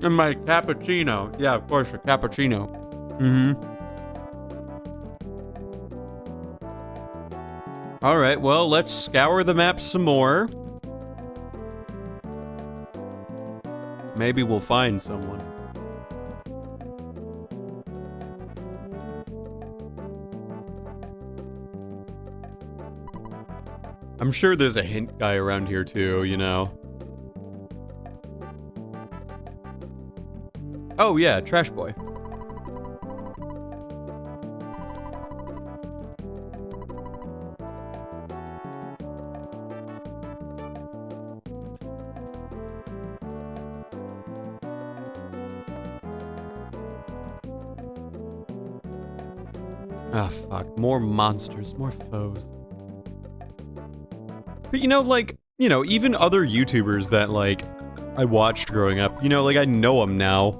And my cappuccino. Yeah, of course, a cappuccino. Mm-hmm. All right, well, let's scour the map some more. Maybe we'll find someone. I'm sure there's a hint guy around here too, you know. Oh yeah, Trash Boy. Ah, fuck. More monsters, more foes. But you know, like, you know, even other YouTubers that, like, I watched growing up, you know, like, I know them now.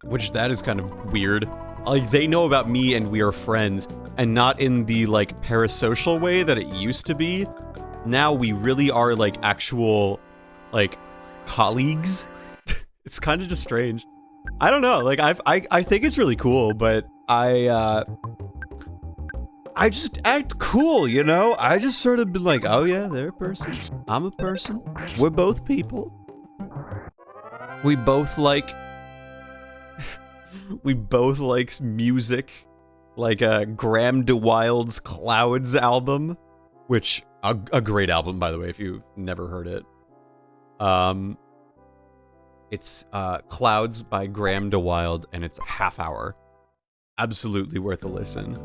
Which, that is kind of weird. Like, they know about me and we are friends, and not in the, like, parasocial way that it used to be. Now we really are, like, actual, like, colleagues. It's kind of just strange. I don't know, like, I think it's really cool, but I just act cool, you know? I just sort of been like, oh yeah, they're a person. I'm a person. We're both people. We both like... we both like music. Like Graham DeWild's Clouds album. Which, a great album, by the way, if you've never heard it. It's Clouds by Graham DeWild, and it's a half hour. Absolutely worth a listen.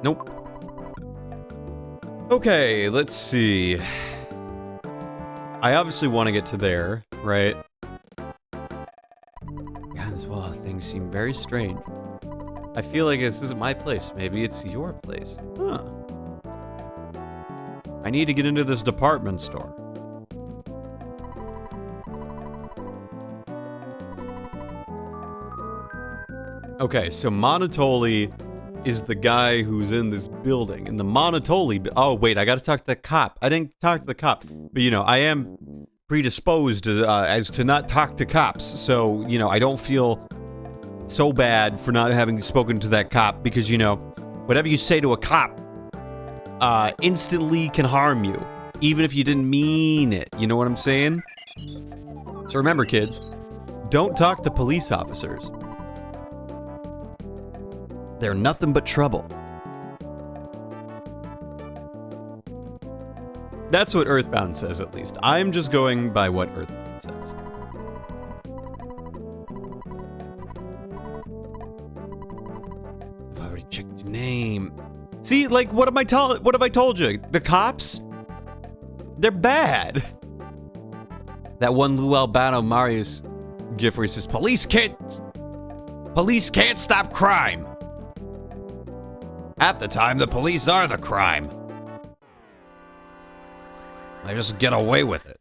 Nope. Okay, let's see. I obviously want to get to there, right? Yeah, as well, things seem very strange. I feel like this isn't my place. Maybe it's your place. Huh. I need to get into this department store. Okay, so Monotoli is the guy who's in this building. And the Monotoli... Oh, wait, I gotta talk to the cop. I didn't talk to the cop. But, you know, I am predisposed as to not talk to cops. So, you know, I don't feel so bad for not having spoken to that cop. Because, you know, whatever you say to a cop instantly can harm you. Even if you didn't mean it. You know what I'm saying? So remember, kids, don't talk to police officers. They're nothing but trouble. That's what EarthBound says, at least. I'm just going by what EarthBound says. I've already checked your name. See, like, what have I told you? The cops? They're bad. That one Lou Albano Marius gif where he says, Police can't stop crime. Half the time, the police are the crime. They just get away with it.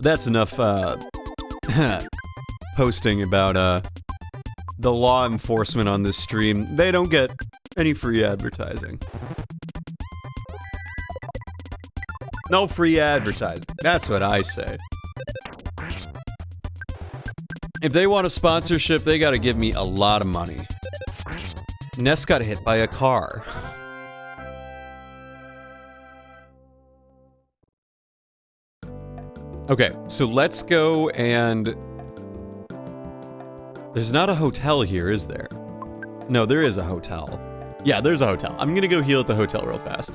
That's enough, posting about, the law enforcement on this stream. They don't get any free advertising. No free advertising. That's what I say. If they want a sponsorship, they gotta give me a lot of money. Ness got hit by a car. Okay, so let's go and... There's not a hotel here, is there? No, there is a hotel. Yeah, there's a hotel. I'm gonna go heal at the hotel real fast.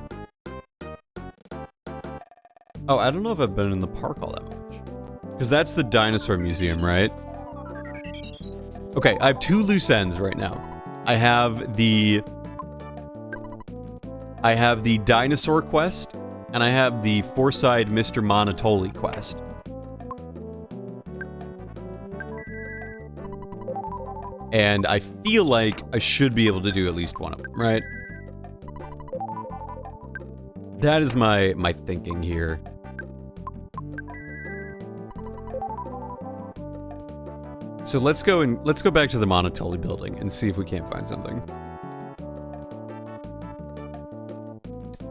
Oh, I don't know if I've been in the park all that much. Because that's the dinosaur museum, right? Okay, I have two loose ends right now. I have the dinosaur quest, and I have the four-side Mr. Monotoli quest. And I feel like I should be able to do at least one of them, right? That is my thinking here. So let's go back to the Monotoli building and see if we can't find something.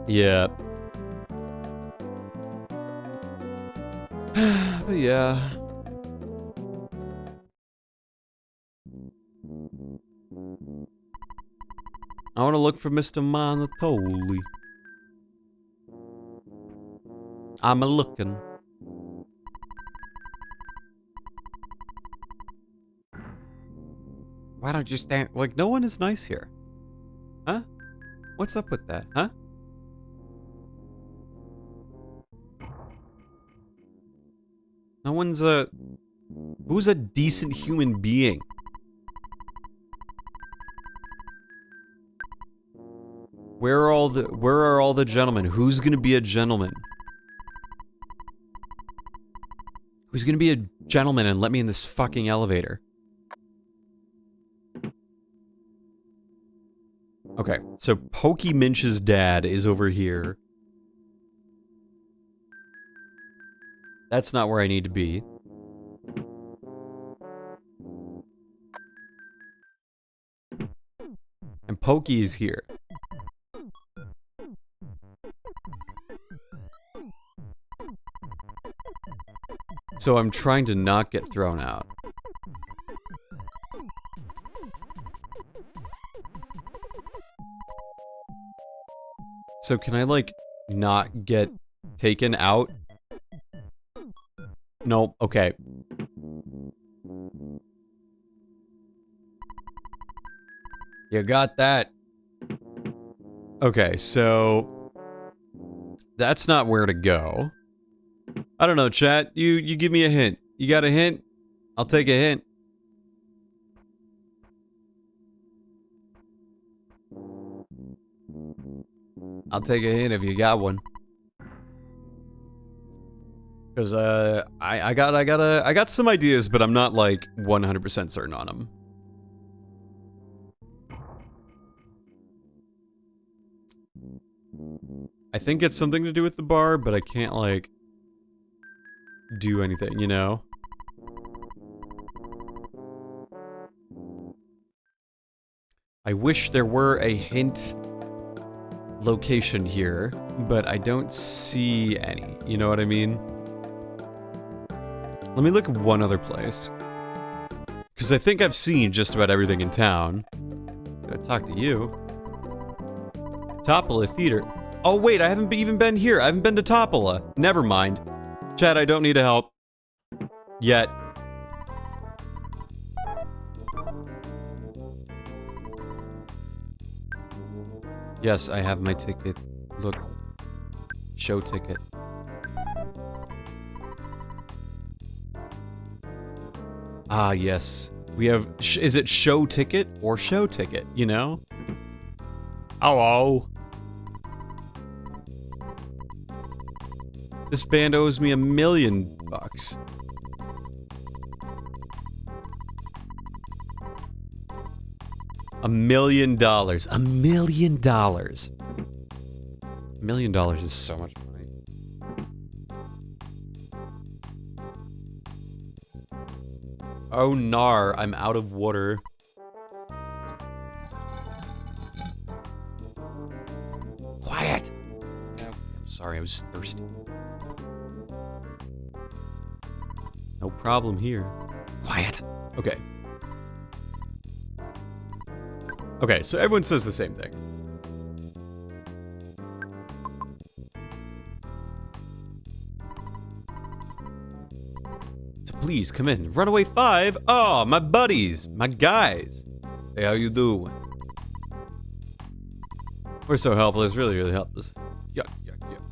Yeah. But yeah. I want to look for Mr. Monotoli. I'm a-looking. Why don't you stand... Like, no one is nice here. Huh? What's up with that, huh? No one's a... Who's a decent human being? Where are all the gentlemen? Who's gonna be a gentleman? Who's gonna be a gentleman and let me in this fucking elevator? Okay, so Pokey Minch's dad is over here. That's not where I need to be. And Pokey is here. So I'm trying to not get thrown out. So can I, like, not get taken out? Nope, okay. You got that. Okay, so... That's not where to go. I don't know, chat. You give me a hint. You got a hint? I'll take a hint. I'll take a hint if you got one. Because, I got some ideas, but I'm not, like, 100% certain on them. I think it's something to do with the bar, but I can't, like, do anything, you know? I wish there were a hint location here, but I don't see any, you know what I mean? Let me look at one other place. Because I think I've seen just about everything in town. Gotta talk to you. Topola Theater. Oh wait, I haven't even been here. I haven't been to Topola. Never mind. Chad, I don't need help. Yet. Yes, I have my ticket. Look. Show ticket. Ah, yes. We have... is it show ticket or show ticket, you know? Hello. This band owes me $1 million. $1 million. $1 million. $1 million is so much money. Oh, nar, I'm out of water. Quiet! I'm sorry, I was thirsty. No problem here. Quiet. Okay. Okay, so everyone says the same thing. So please, come in. Runaway 5? Oh, my buddies. My guys. Hey, how you doing? We're so helpless. Really, really helpless. Yuck, yuck, yuck.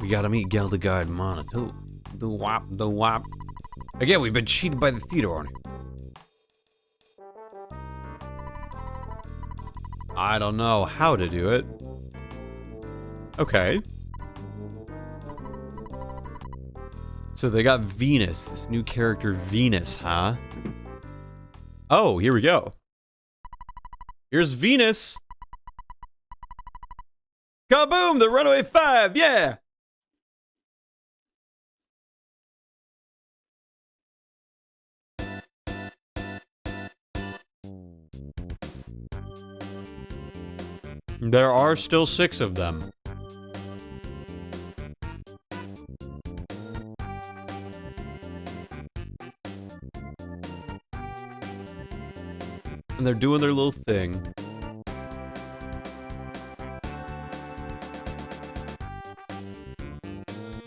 We gotta meet Geldegard Mana, too. The wop, the wop. Again, we've been cheated by the theater owner. I don't know how to do it. Okay. So they got Venus, this new character Venus, huh? Oh, here we go. Here's Venus. Kaboom, the Runaway 5, yeah! There are still 6 of them. And they're doing their little thing.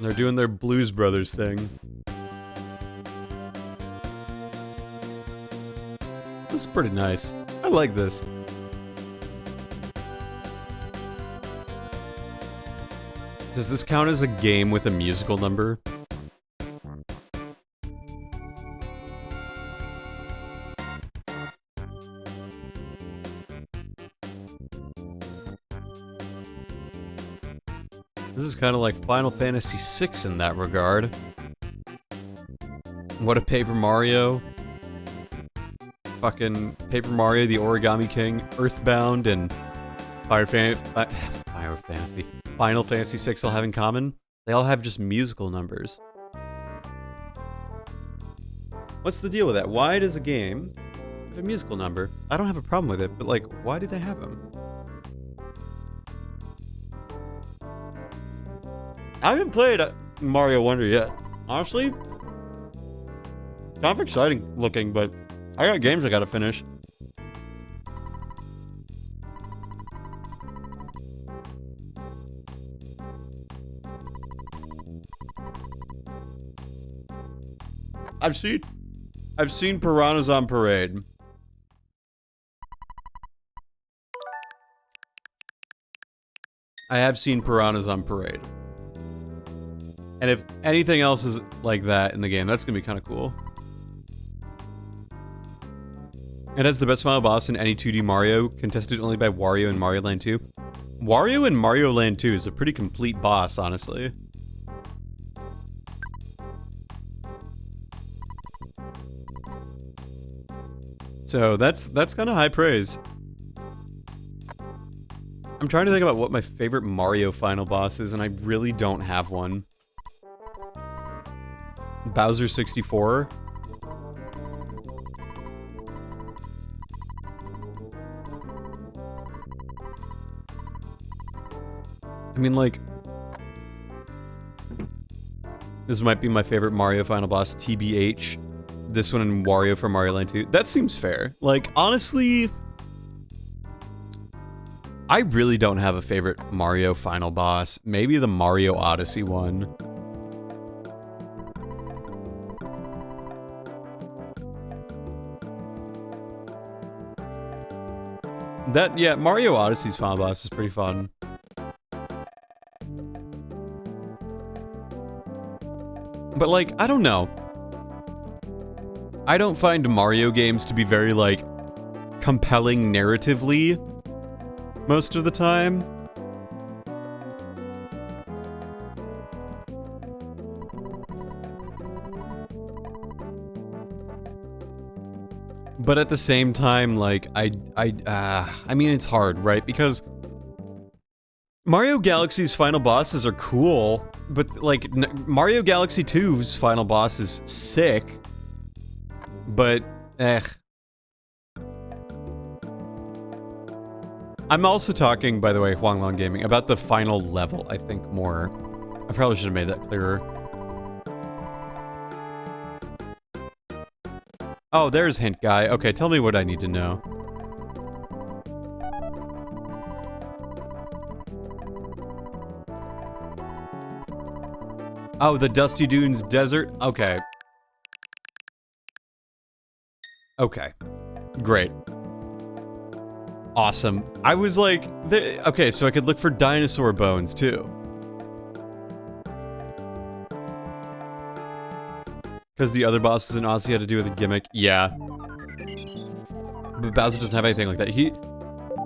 They're doing their Blues Brothers thing. This is pretty nice. I like this. Does this count as a game with a musical number? This is kind of like Final Fantasy VI in that regard. What a Paper Mario. Fucking Paper Mario, the Origami King, EarthBound, and Final Fantasy VI all have in common. They all have just musical numbers. What's the deal with that? Why does a game have a musical number? I don't have a problem with it, but like, why do they have them? I haven't played Mario Wonder yet. Honestly, kind of exciting looking, but I got games I gotta finish. I've seen Piranhas on Parade. I have seen Piranhas on Parade. And if anything else is like that in the game, that's gonna be kind of cool. It has the best final boss in any 2D Mario, contested only by Wario in Mario Land 2. Wario in Mario Land 2 is a pretty complete boss, honestly. So that's kind of high praise. I'm trying to think about what my favorite Mario final boss is, and I really don't have one. Bowser 64. I mean, like, this might be my favorite Mario final boss, TBH. This one and Wario from Mario Land 2. That seems fair. Like, honestly, I really don't have a favorite Mario final boss. Maybe the Mario Odyssey one. Yeah, Mario Odyssey's final boss is pretty fun. But, like, I don't know. I don't find Mario games to be very, like, compelling narratively most of the time. But at the same time, like, I mean, it's hard, right? Because Mario Galaxy's final bosses are cool, but, like, Mario Galaxy 2's final boss is sick. But, I'm also talking, by the way, Huanglong Gaming, about the final level, I think, more. I probably should have made that clearer. Oh, there's Hint Guy. Okay, tell me what I need to know. Oh, the Dusty Dunes Desert? Okay. Okay. Great. Awesome. I was like... okay, so I could look for dinosaur bones, too. Because the other bosses in Odyssey had to do with a gimmick. Yeah. But Bowser doesn't have anything like that.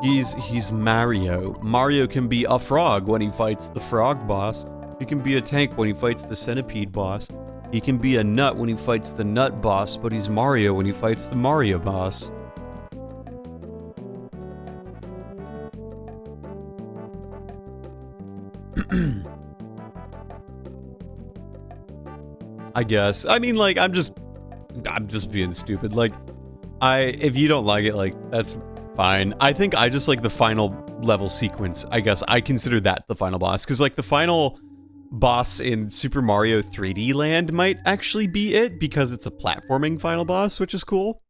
He's Mario. Mario can be a frog when he fights the frog boss. He can be a tank when he fights the centipede boss. He can be a nut when he fights the nut boss, but he's Mario when he fights the Mario boss. I guess. I mean, like, I'm just being stupid. Like, if you don't like it, like, that's Fine. I think I just like the final level sequence. I guess I consider that the final boss. Because, like, the final boss in Super Mario 3D Land might actually be it, because it's a platforming final boss, which is cool.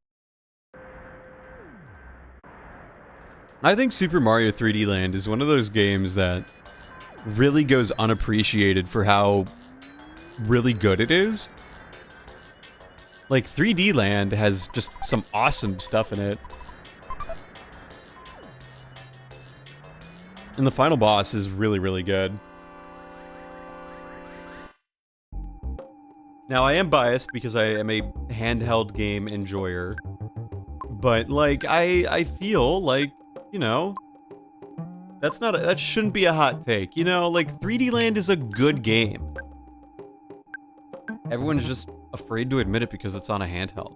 I think Super Mario 3D Land is one of those games that really goes unappreciated for how really good it is. Like, 3D Land has just some awesome stuff in it. And the final boss is really, really good. Now, I am biased because I am a handheld game enjoyer. But, like, I feel like, you know, that shouldn't be a hot take. You know, like, 3D Land is a good game. Everyone's just afraid to admit it because it's on a handheld.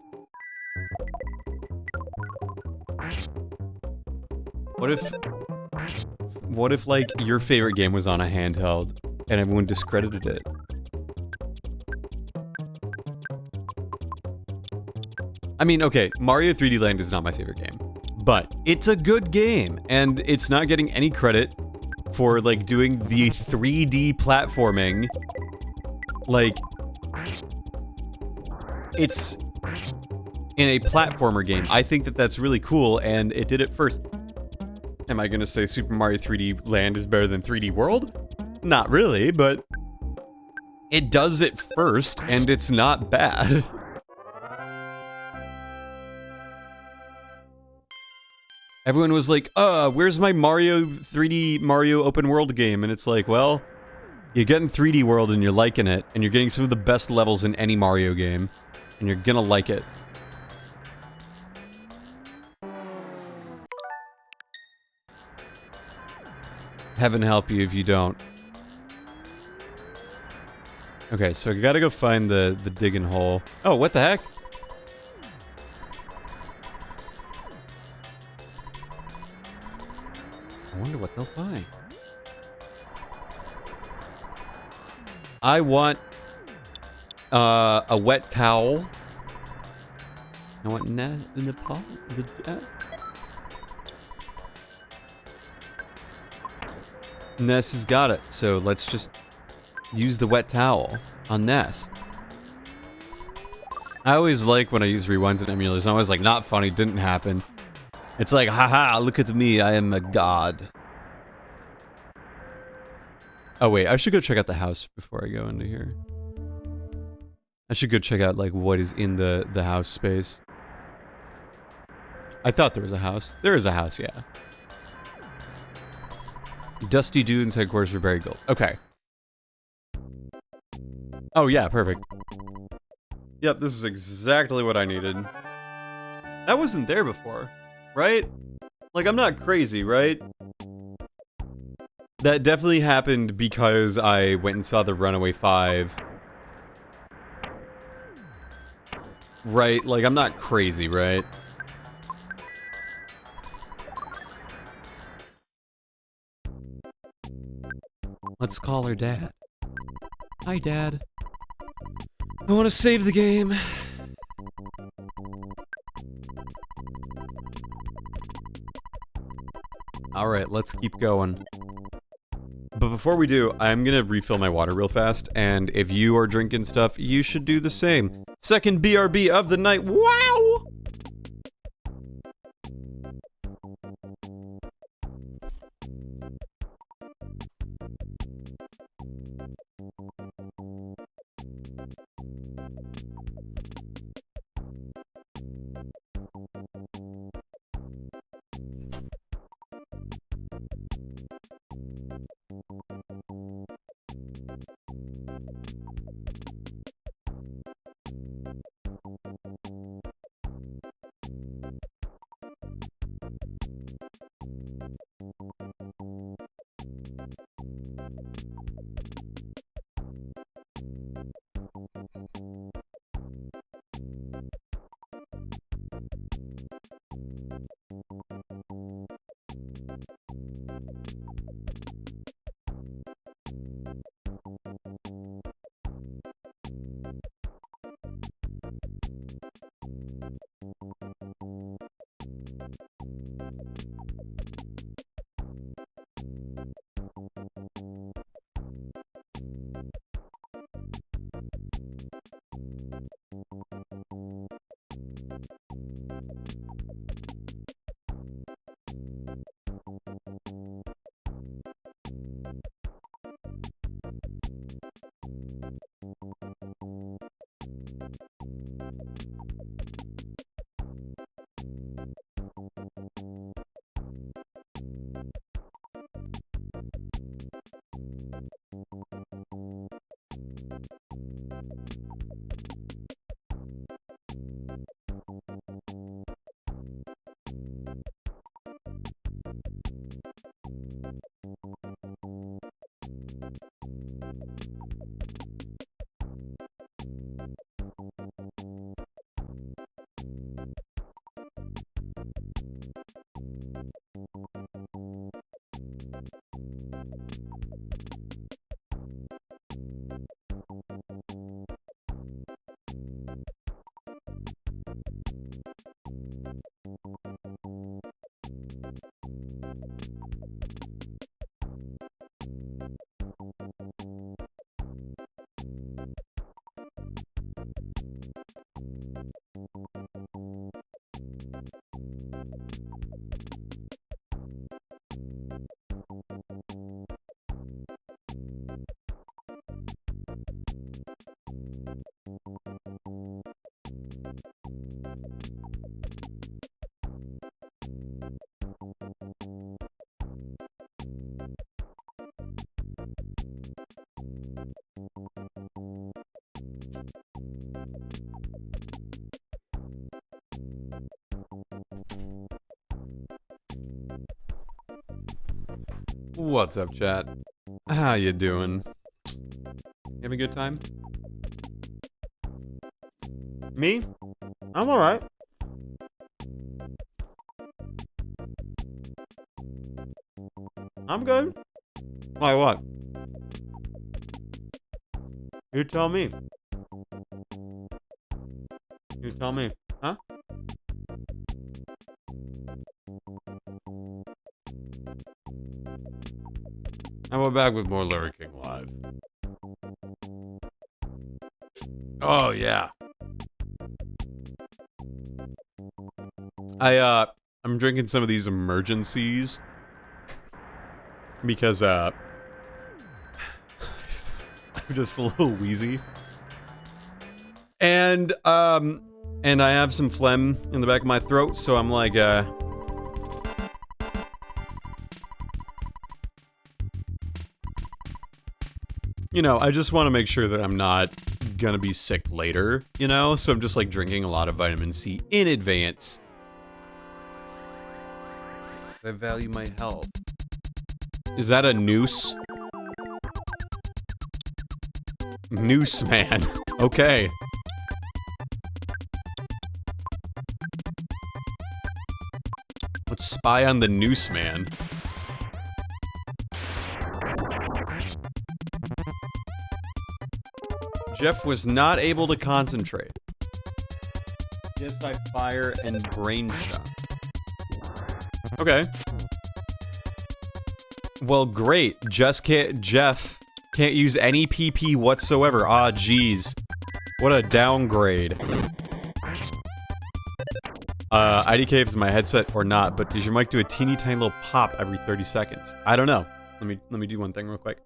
What if, like, your favorite game was on a handheld and everyone discredited it? I mean, okay, Mario 3D Land is not my favorite game, but it's a good game, and it's not getting any credit for, like, doing the 3D platforming. Like, it's in a platformer game. I think that that's really cool, and it did it first. Am I gonna say Super Mario 3D Land is better than 3D World? Not really, but it does it first, and it's not bad. Everyone was like, where's my Mario 3D Mario open world game? And it's like, well, you're getting 3D World and you're liking it, and you're getting some of the best levels in any Mario game, and you're gonna like it. Heaven help you if you don't. Okay, so I gotta go find the digging hole. Oh, what the heck? I wonder what they'll find. I want a wet towel. I want Nepal. Ness has got it, so let's just use the wet towel on Ness. I always like when I use rewinds and emulators. I'm always like, not funny, didn't happen. It's like, haha, look at me, I am a god. Oh wait, I should go check out the house before I go into here. I should go check out, like, what is in the house space. I thought there was a house. There is a house, yeah. Dusty Dunes headquarters for Barry Gold. Okay. Oh yeah, perfect. Yep, this is exactly what I needed. That wasn't there before, right? Like, I'm not crazy, right? That definitely happened because I went and saw the Runaway 5. Right? Like, I'm not crazy, right? Let's call her Dad. Hi, Dad. I want to save the game. Alright, let's keep going. But before we do, I'm gonna refill my water real fast, and if you are drinking stuff, you should do the same. Second BRB of the night. Wow! What's up, chat? How you doing? You having a good time? Me? I'm alright. I'm good. Why, what? You tell me. You tell me. Huh? And we're back with more Lyric King Live. Oh, yeah. I'm drinking some of these emergencies. Because, I'm just a little wheezy. And I have some phlegm in the back of my throat, so I'm like, you know, I just want to make sure that I'm not gonna be sick later, you know? So I'm just like drinking a lot of vitamin C in advance. I value my health. Is that a noose? Noose man. Okay. Let's spy on the noose man. Jeff was not able to concentrate. Yes, I fire and brain shot. Okay. Well, great. Jeff can't use any PP whatsoever. Ah, jeez. What a downgrade. IDK if it's my headset or not, but does your mic do a teeny tiny little pop every 30 seconds? I don't know. Let me do one thing real quick.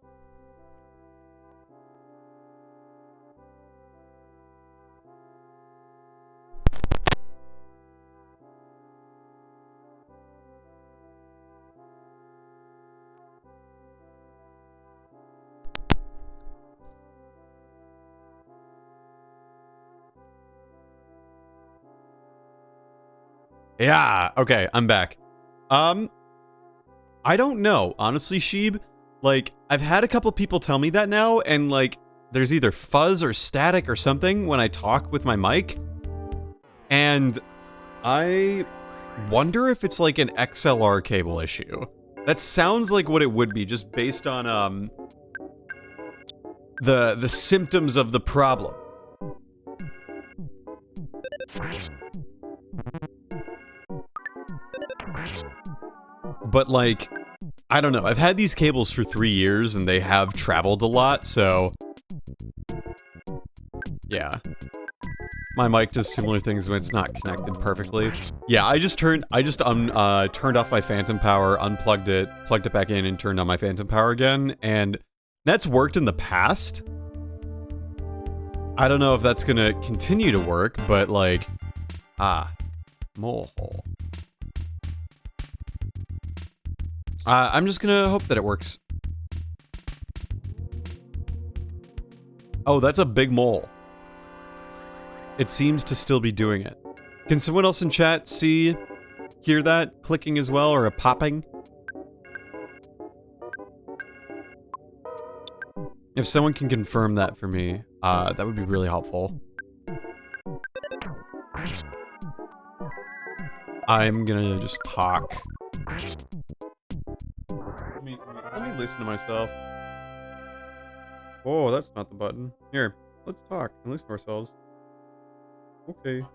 Yeah, okay, I'm back. I don't know, honestly, Sheeb. Like, I've had a couple people tell me that now, and like, there's either fuzz or static or something when I talk with my mic. And I wonder if it's like an XLR cable issue. That sounds like what it would be, just based on, the symptoms of the problem. But like, I don't know, I've had these cables for 3 years and they have traveled a lot, so yeah. My mic does similar things when it's not connected perfectly. Yeah, I just turned off my phantom power, unplugged it, plugged it back in, and turned on my phantom power again, and that's worked in the past. I don't know if that's gonna continue to work, but like, mole hole. I'm just gonna hope that it works. Oh, that's a big mole. It seems to still be doing it. Can someone else in chat hear that clicking as well, or a popping? If someone can confirm that for me, that would be really helpful. I'm gonna just talk. Let me listen to myself. Oh, that's not the button. Here, let's talk and listen to ourselves. Okay.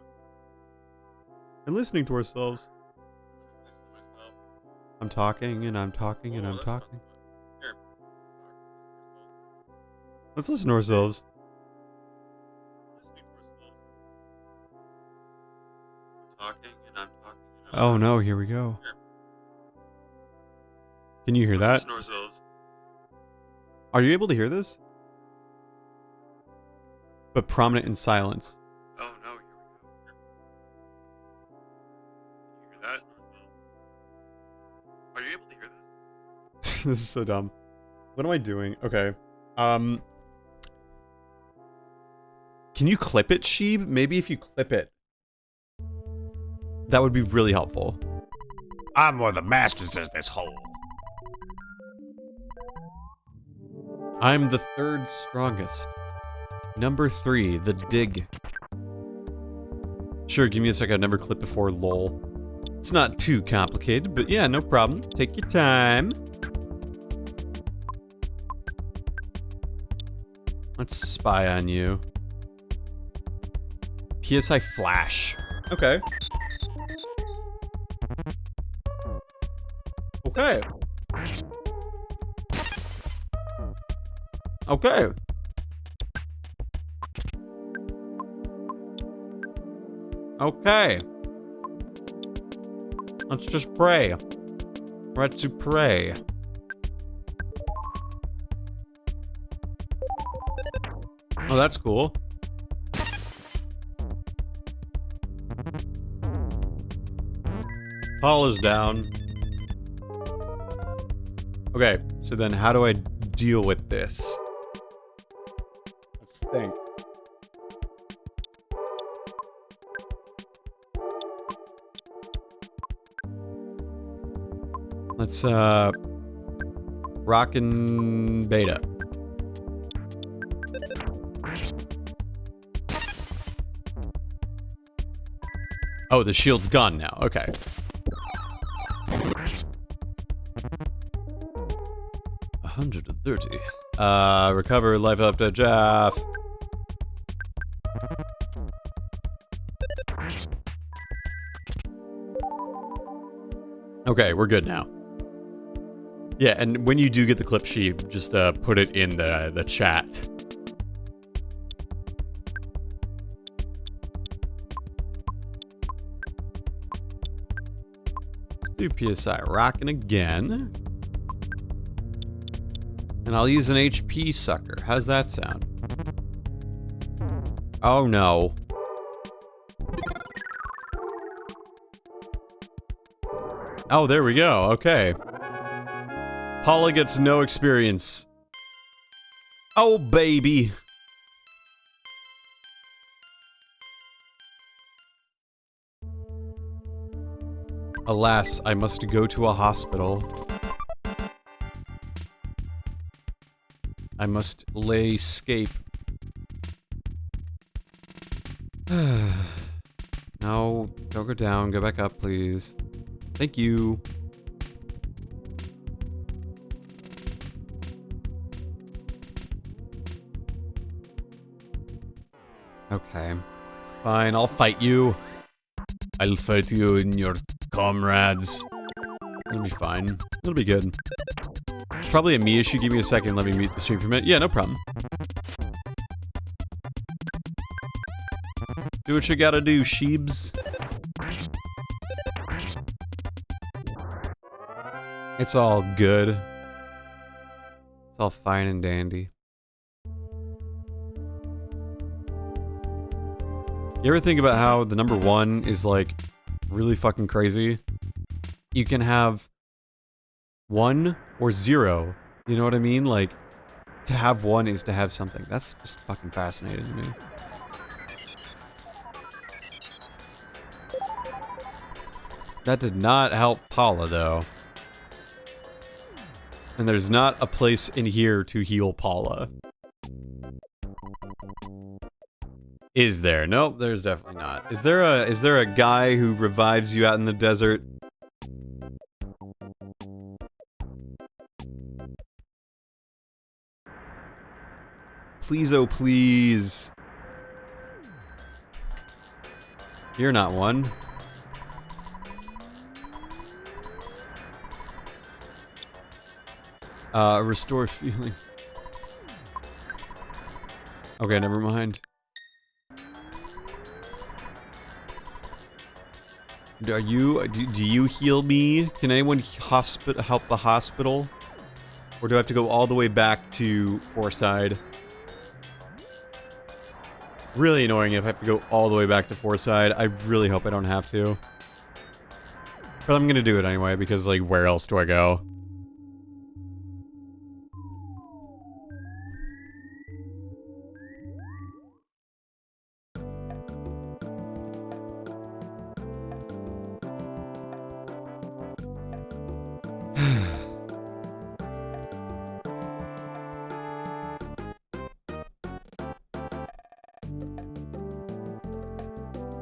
And listening to ourselves. I'm talking and I'm talking and I'm talking. Here. Let's listen to ourselves. Oh no, here we go. Can you hear that? Are you able to hear this? But prominent in silence. Oh no, here we go. You hear that? Are you able to hear this? This is so dumb. What am I doing? Okay. Can you clip it, Sheeb? Maybe if you clip it. That would be really helpful. I'm one of the masters of this hole. I'm the third strongest. Number 3, the dig. Sure, give me a sec. I've never clipped before, lol. It's not too complicated, but yeah, no problem. Take your time. Let's spy on you. PSI flash. Okay. Okay. Okay. Okay. Let's just pray. Let's to pray. Oh, that's cool. Paul is down. Okay, so then how do I deal with this? Let's think. Let's, rockin' beta. Oh, the shield's gone now. Okay. $130. Recover life up to Jeff. Okay, we're good now. Yeah, and when you do get the clip sheet, just put it in the chat. Do PSI rocking again. And I'll use an HP sucker. How's that sound? Oh no. Oh, there we go. Okay. Paula gets no experience. Oh, baby. Alas, I must go to a hospital. I must lay escape. No, don't go down. Go back up, please. Thank you. Okay. Fine, I'll fight you. I'll fight you and your comrades. It'll be fine. It'll be good. It's probably a me issue. Give me a second. Let me mute the stream for a minute. Yeah, no problem. Do what you gotta do, sheebs. It's all good. It's all fine and dandy. You ever think about how the number 1 is like really fucking crazy? You can have 1 or 0. You know what I mean? Like, to have 1 is to have something. That's just fucking fascinating to me. That did not help Paula, though. And there's not a place in here to heal Paula. Is there? Nope, there's definitely not. Is there a guy who revives you out in the desert? Please, oh please. You're not one. Restore feeling. Okay, never mind. Do you heal me? Can anyone help the hospital? Or do I have to go all the way back to Fourside? Really annoying if I have to go all the way back to Fourside. I really hope I don't have to. But I'm gonna do it anyway, because, like, where else do I go?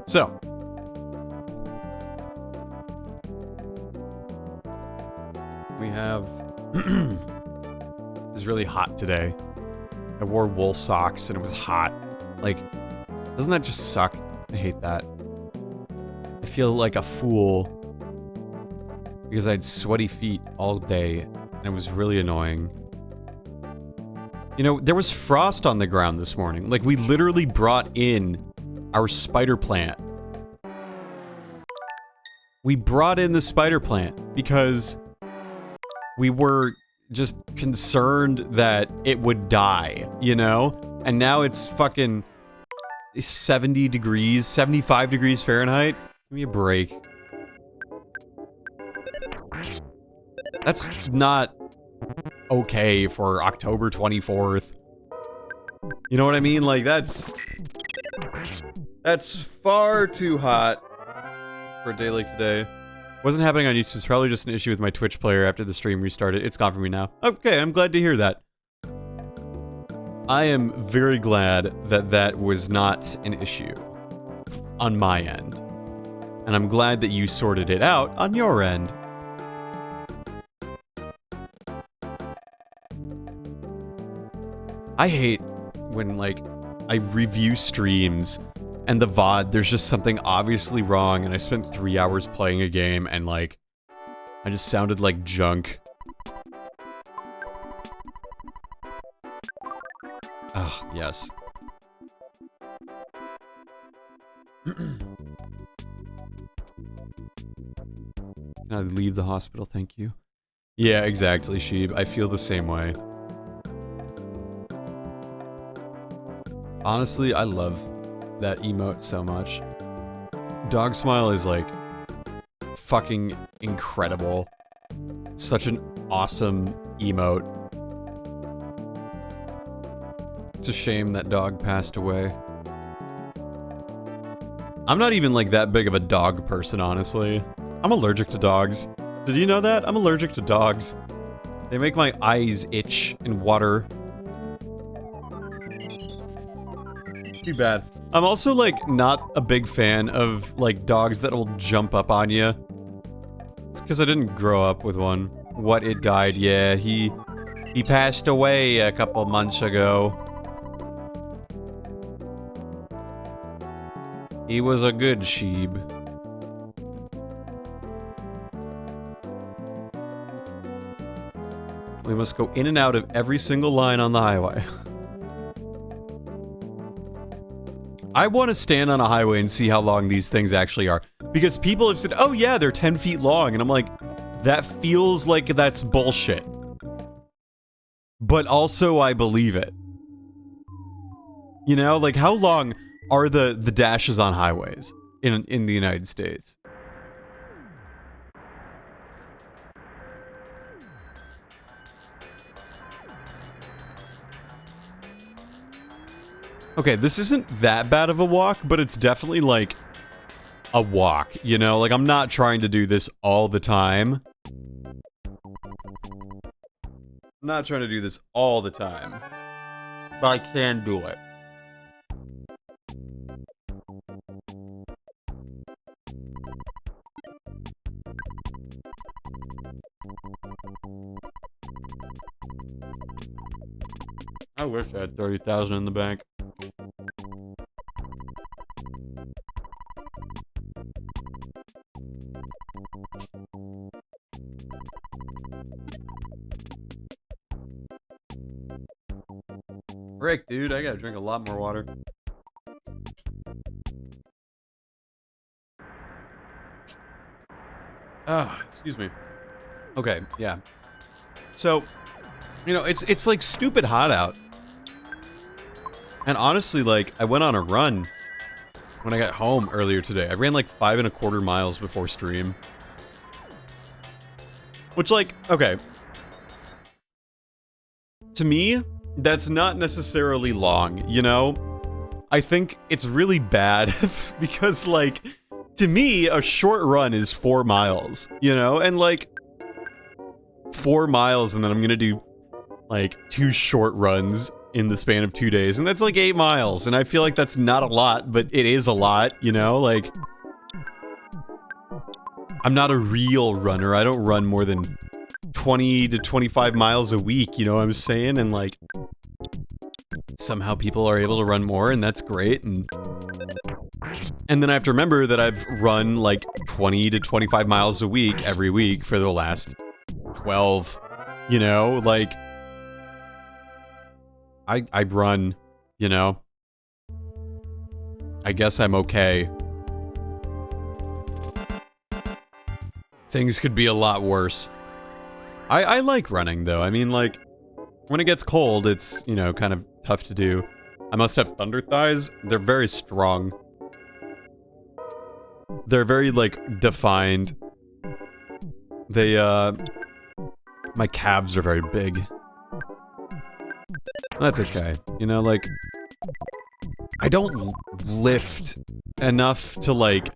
So. We have... It's really hot today. I wore wool socks and it was hot. Like, doesn't that just suck? I hate that. I feel like a fool because I had sweaty feet all day and it was really annoying. You know, there was frost on the ground this morning. Like, we literally brought in our spider plant. We brought in the spider plant because we were just concerned that it would die, you know? And now it's fucking 70 degrees, 75 degrees Fahrenheit. Give me a break. That's not okay for October 24th. You know what I mean? Like, that's far too hot for a day like today. Wasn't happening on YouTube. It's probably just an issue with my Twitch player after the stream restarted. It's gone for me now. Okay, I'm glad to hear that. I am very glad that that was not an issue on my end. And I'm glad that you sorted it out on your end. I hate when, like, I review streams and the VOD, there's just something obviously wrong and I spent 3 hours playing a game and, like, I just sounded like junk. Oh, yes. Can I leave the hospital? Thank you. Yeah, exactly, Sheeb. I feel the same way. Honestly, I love that emote so much. Dog Smile is, like, fucking incredible. Such an awesome emote. It's a shame that dog passed away. I'm not even, like, that big of a dog person, honestly. I'm allergic to dogs. Did you know that? I'm allergic to dogs. They make my eyes itch and water. Too bad. I'm also, like, not a big fan of, like, dogs that'll jump up on you. It's because I didn't grow up with one. What, it died? Yeah, he passed away a couple months ago. He was a good sheep. We must go in and out of every single line on the highway. I want to stand on a highway and see how long these things actually are. Because people have said, oh yeah, they're 10 feet long. And I'm like, that feels like that's bullshit. But also, I believe it. You know, like, how long are the dashes on highways in the United States? Okay, this isn't that bad of a walk, but it's definitely, like, a walk, you know? Like, I'm not trying to do this all the time. I'm not trying to do this all the time. But I can do it. I wish I had 30,000 in the bank. Frick, dude, I gotta drink a lot more water. Excuse me. Okay, yeah. So, you know, it's like stupid hot out. And honestly, like, I went on a run when I got home earlier today. I ran like 5.25 miles before stream. Which, like, okay. To me, that's not necessarily long, you know? I think it's really bad because, like, to me, a short run is 4 miles, you know? And, like, 4 miles and then I'm gonna do, like, 2 short runs in the span of 2 days, and that's like 8 miles, and I feel like that's not a lot, but it is a lot, you know? Like, I'm not a real runner. I don't run more than 20 to 25 miles a week, you know what I'm saying? And, like, somehow people are able to run more, and that's great, and then I have to remember that I've run, like, 20 to 25 miles a week every week for the last 12, you know? Like, I run, you know? I guess I'm okay. Things could be a lot worse. I like running, though. I mean, like, when it gets cold, it's, you know, kind of tough to do. I must have thunder thighs. They're very strong. They're very, like, defined. They, my calves are very big. That's okay. You know, like, I don't lift enough to, like,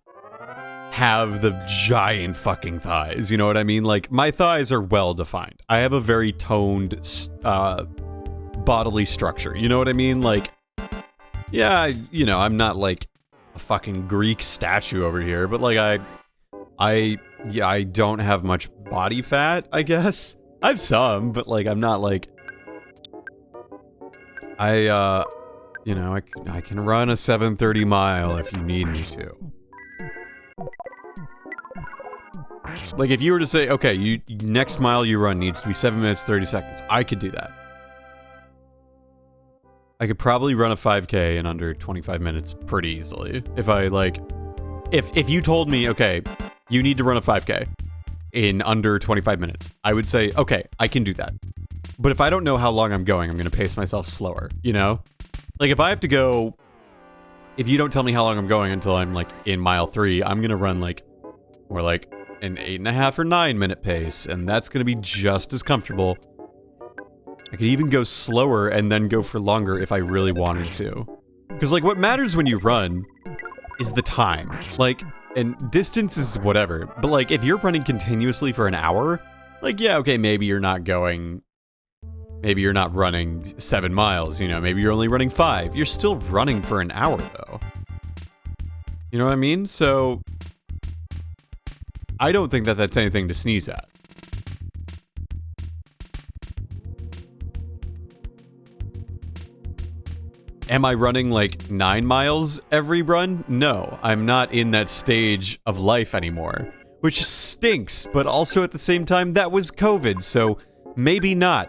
have the giant fucking thighs, you know what I mean? Like, my thighs are well defined. I have a very toned, bodily structure, you know what I mean? Like, yeah, you know, I'm not, like, a fucking Greek statue over here, but, like, I don't have much body fat, I guess. I have some, but, like, I'm not, like, you know, I can run a 7:30 mile if you need me to. Like, if you were to say, okay, next mile you run needs to be 7 minutes, 30 seconds, I could do that. I could probably run a 5K in under 25 minutes pretty easily. If I, like, if you told me, okay, you need to run a 5K in under 25 minutes, I would say, okay, I can do that. But if I don't know how long I'm going, I'm going to pace myself slower, you know? Like, if I have to go... If you don't tell me how long I'm going until I'm, like, in mile 3, I'm going to run, like, more like an 8.5 or 9 minute pace, and that's going to be just as comfortable. I could even go slower and then go for longer if I really wanted to. Because, like, what matters when you run is the time. Like, and distance is whatever, but, like, if you're running continuously for an hour, like, yeah, okay, maybe you're not going... Maybe you're not running 7 miles, you know, maybe you're only running 5. You're still running for an hour, though. You know what I mean? So, I don't think that that's anything to sneeze at. Am I running, like, 9 miles every run? No, I'm not in that stage of life anymore. Which stinks, but also at the same time, that was COVID, so maybe not.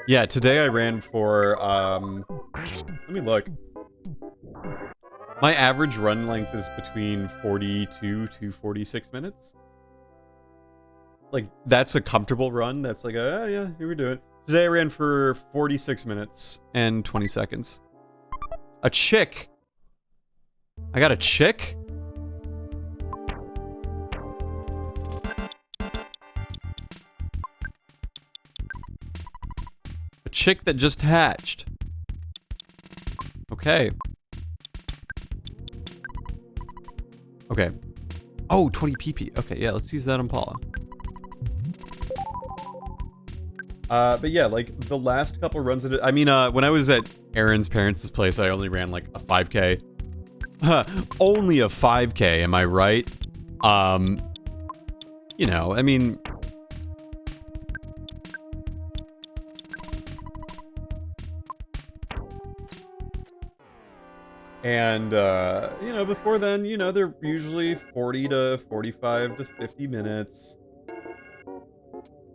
Yeah, today I ran for, let me look. My average run length is between 42 to 46 minutes. Like, that's a comfortable run. That's like, oh yeah, here we do it. Today I ran for 46 minutes and 20 seconds. A chick. I got a chick? A chick that just hatched. Okay. Okay. Oh, 20 PP. Okay, yeah, let's use that on Paula. But yeah, like, the last couple runs of it, I mean, when I was at Aaron's parents' place, I only ran, like, a 5K. Only a 5K, am I right? You know, I mean... And, you know, before then, you know, they're usually 40 to 45 to 50 minutes.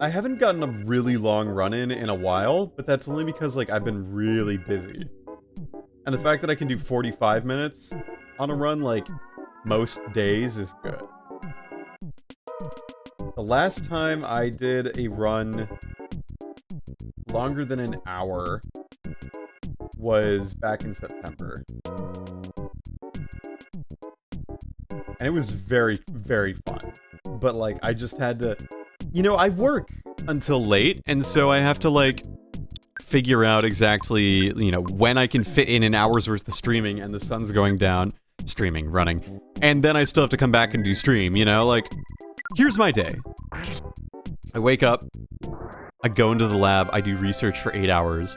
I haven't gotten a really long run-in a while, but that's only because, like, I've been really busy. And the fact that I can do 45 minutes on a run, like, most days is good. The last time I did a run longer than an hour was back in September. And it was very, very fun. But, like, I just had to... You know, I work until late, and so I have to, like, figure out exactly, you know, when I can fit in an hour's worth of streaming and the sun's going down. Streaming, running. And then I still have to come back and do stream, you know? Like, here's my day. I wake up, I go into the lab, I do research for 8 hours.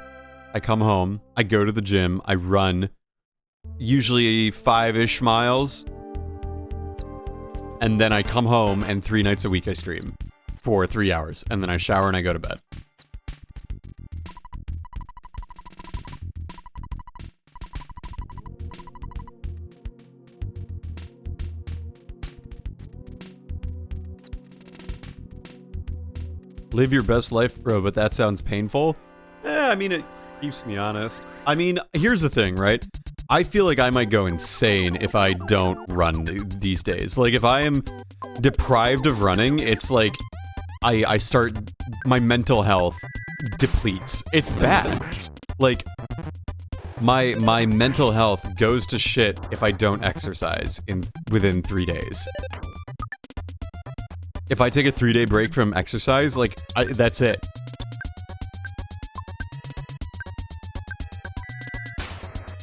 I come home, I go to the gym, I run, usually 5-ish miles. And then I come home, and 3 nights a week I stream for 3 hours. And then I shower and I go to bed. Live your best life, bro, but that sounds painful. I mean, it keeps me honest. I mean, here's the thing, right? I feel like I might go insane if I don't run these days. Like, if I am deprived of running, it's like I start... My mental health depletes. It's bad. Like, my mental health goes to shit if I don't exercise within 3 days. If I take a 3-day break from exercise, like, that's it.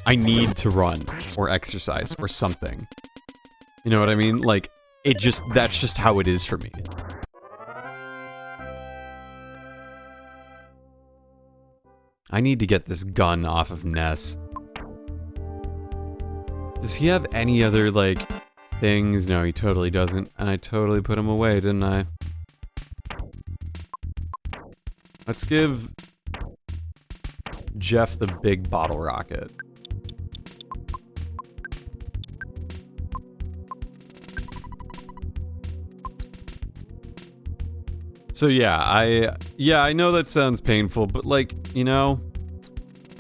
I need to run, or exercise, or something. You know what I mean? Like, that's just how it is for me. I need to get this gun off of Ness. Does he have any other, like... things? No, he totally doesn't. And I totally put him away, didn't I? Let's give Jeff the big bottle rocket. So yeah, I know that sounds painful, but like, you know,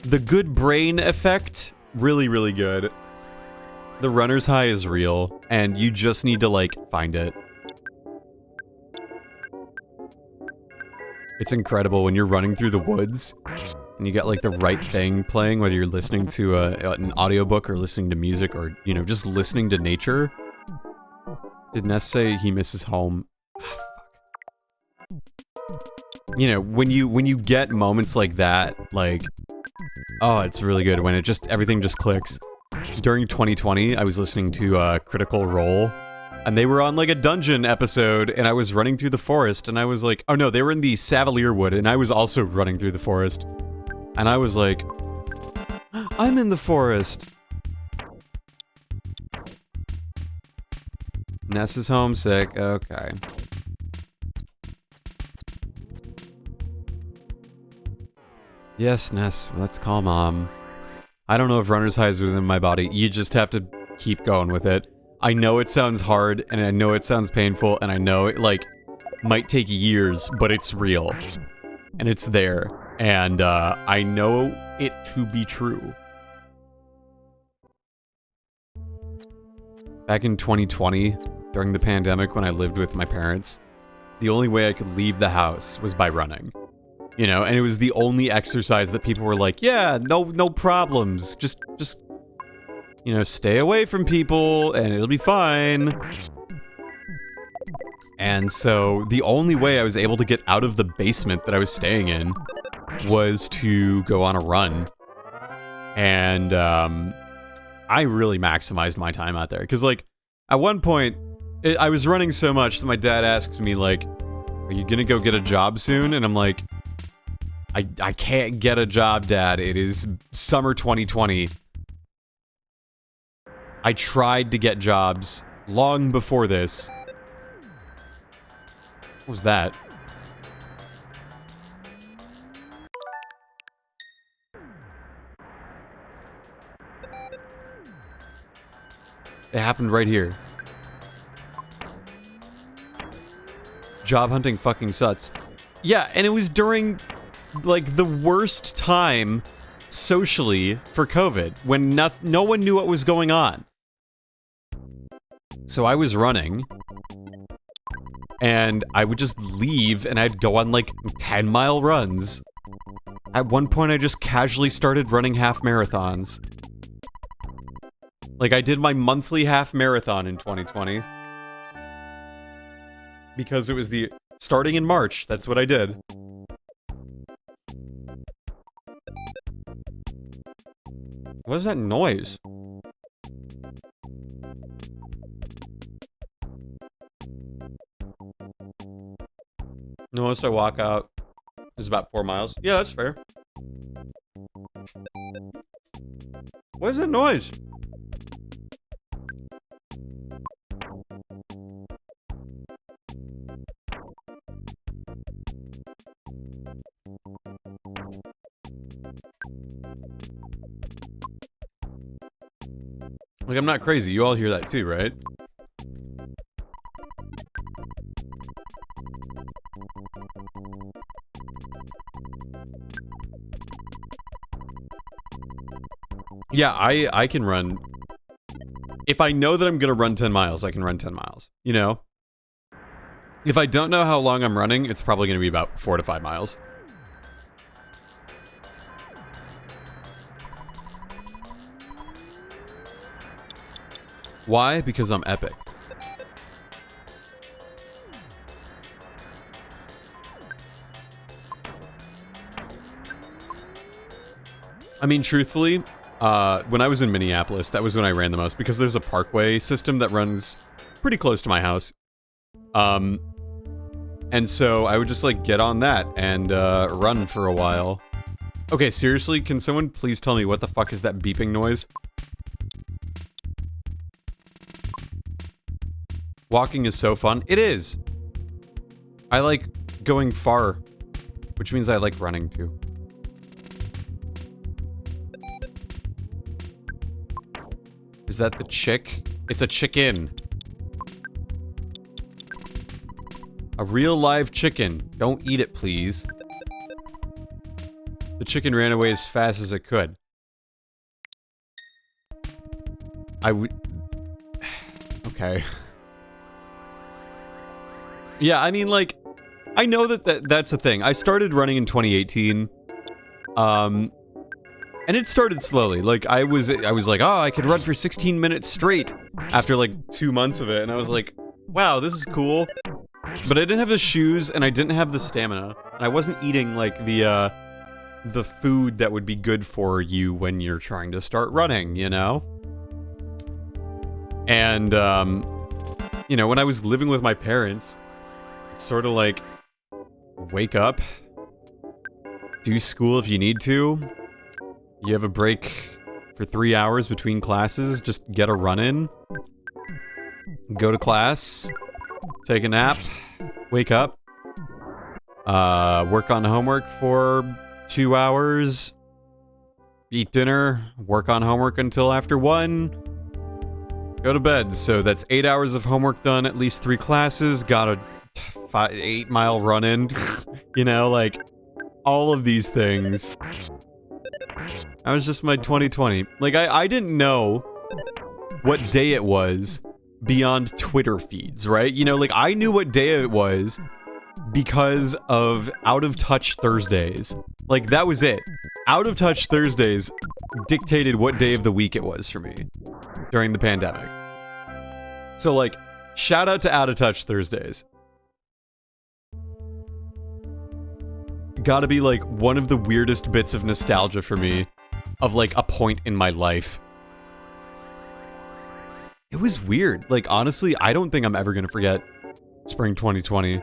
the good brain effect, really, really good. The runner's high is real, and you just need to, like, find it. It's incredible when you're running through the woods, and you got, like, the right thing playing, whether you're listening to an audiobook or listening to music or, you know, just listening to nature. Did Ness say he misses home? You know, when you get moments like that, like, oh, it's really good when everything just clicks. During 2020, I was listening to Critical Role, and they were on, like, a dungeon episode, and I was running through the forest, and I was like... Oh, no, they were in the Savalier Wood, and I was also running through the forest. And I was like... I'm in the forest! Ness is homesick. Okay. Yes, Ness, let's call Mom. I don't know if runner's high is within my body. You just have to keep going with it. I know it sounds hard, and I know it sounds painful, and I know it, like, might take years, but it's real. And it's there. And, I know it to be true. Back in 2020, during the pandemic when I lived with my parents, the only way I could leave the house was by running. You know, and it was the only exercise that people were like, yeah, no problems. Just, you know, stay away from people and it'll be fine. And so the only way I was able to get out of the basement that I was staying in was to go on a run. And I really maximized my time out there. Because, like, at one point, I was running so much that my dad asked me, like, are you gonna go get a job soon? And I'm like... I can't get a job, Dad. It is summer 2020. I tried to get jobs long before this. What was that? It happened right here. Job hunting fucking sucks. Yeah, and it was during... like, the worst time socially for COVID, when no one knew what was going on. So I was running, And I would just leave and I'd go on like 10-mile runs. At one point, I just casually started running half marathons. Like, I did my monthly half marathon in 2020. Because it was starting in March, that's what I did. What is that noise? The most I walk out is about 4 miles. Yeah, that's fair. What is that noise? Like, I'm not crazy. You all hear that too, right? Yeah, I can run. If I know that I'm gonna run 10 miles, I can run 10 miles. You know? If I don't know how long I'm running, it's probably gonna be about 4 to 5 miles. Why? Because I'm epic. I mean, truthfully, when I was in Minneapolis, that was when I ran the most, because there's a parkway system that runs pretty close to my house. And so I would just, like, get on that and run for a while. Okay, seriously, can someone please tell me what the fuck is that beeping noise? Walking is so fun. It is! I like going far, which means I like running too. Is that the chick? It's a chicken. A real live chicken. Don't eat it, please. The chicken ran away as fast as it could. I would... Okay. Yeah, I mean, like, I know that's a thing. I started running in 2018. And it started slowly. Like, I was like, oh, I could run for 16 minutes straight after, like, 2 months of it. And I was like, wow, this is cool. But I didn't have the shoes, and I didn't have the stamina. And I wasn't eating, like, the food that would be good for you when you're trying to start running, you know? And, you know, when I was living with my parents, it's sort of like, wake up, do school if you need to. You have a break for 3 hours between classes, just get a run in. Go to class, take a nap, wake up, work on homework for 2 hours, eat dinner, work on homework until after 1, go to bed. So that's 8 hours of homework done, at least 3 classes, got a 8-mile run in, you know, like, all of these things. That was just my 2020. Like, I didn't know what day it was beyond Twitter feeds, right? You know, like, I knew what day it was because of Out of Touch Thursdays. Like, that was it. Out of Touch Thursdays dictated what day of the week it was for me during the pandemic. So, like, shout out to Out of Touch Thursdays. Gotta be, like, one of the weirdest bits of nostalgia for me of, like, a point in my life. It was weird. Like, honestly, I don't think I'm ever gonna forget spring 2020.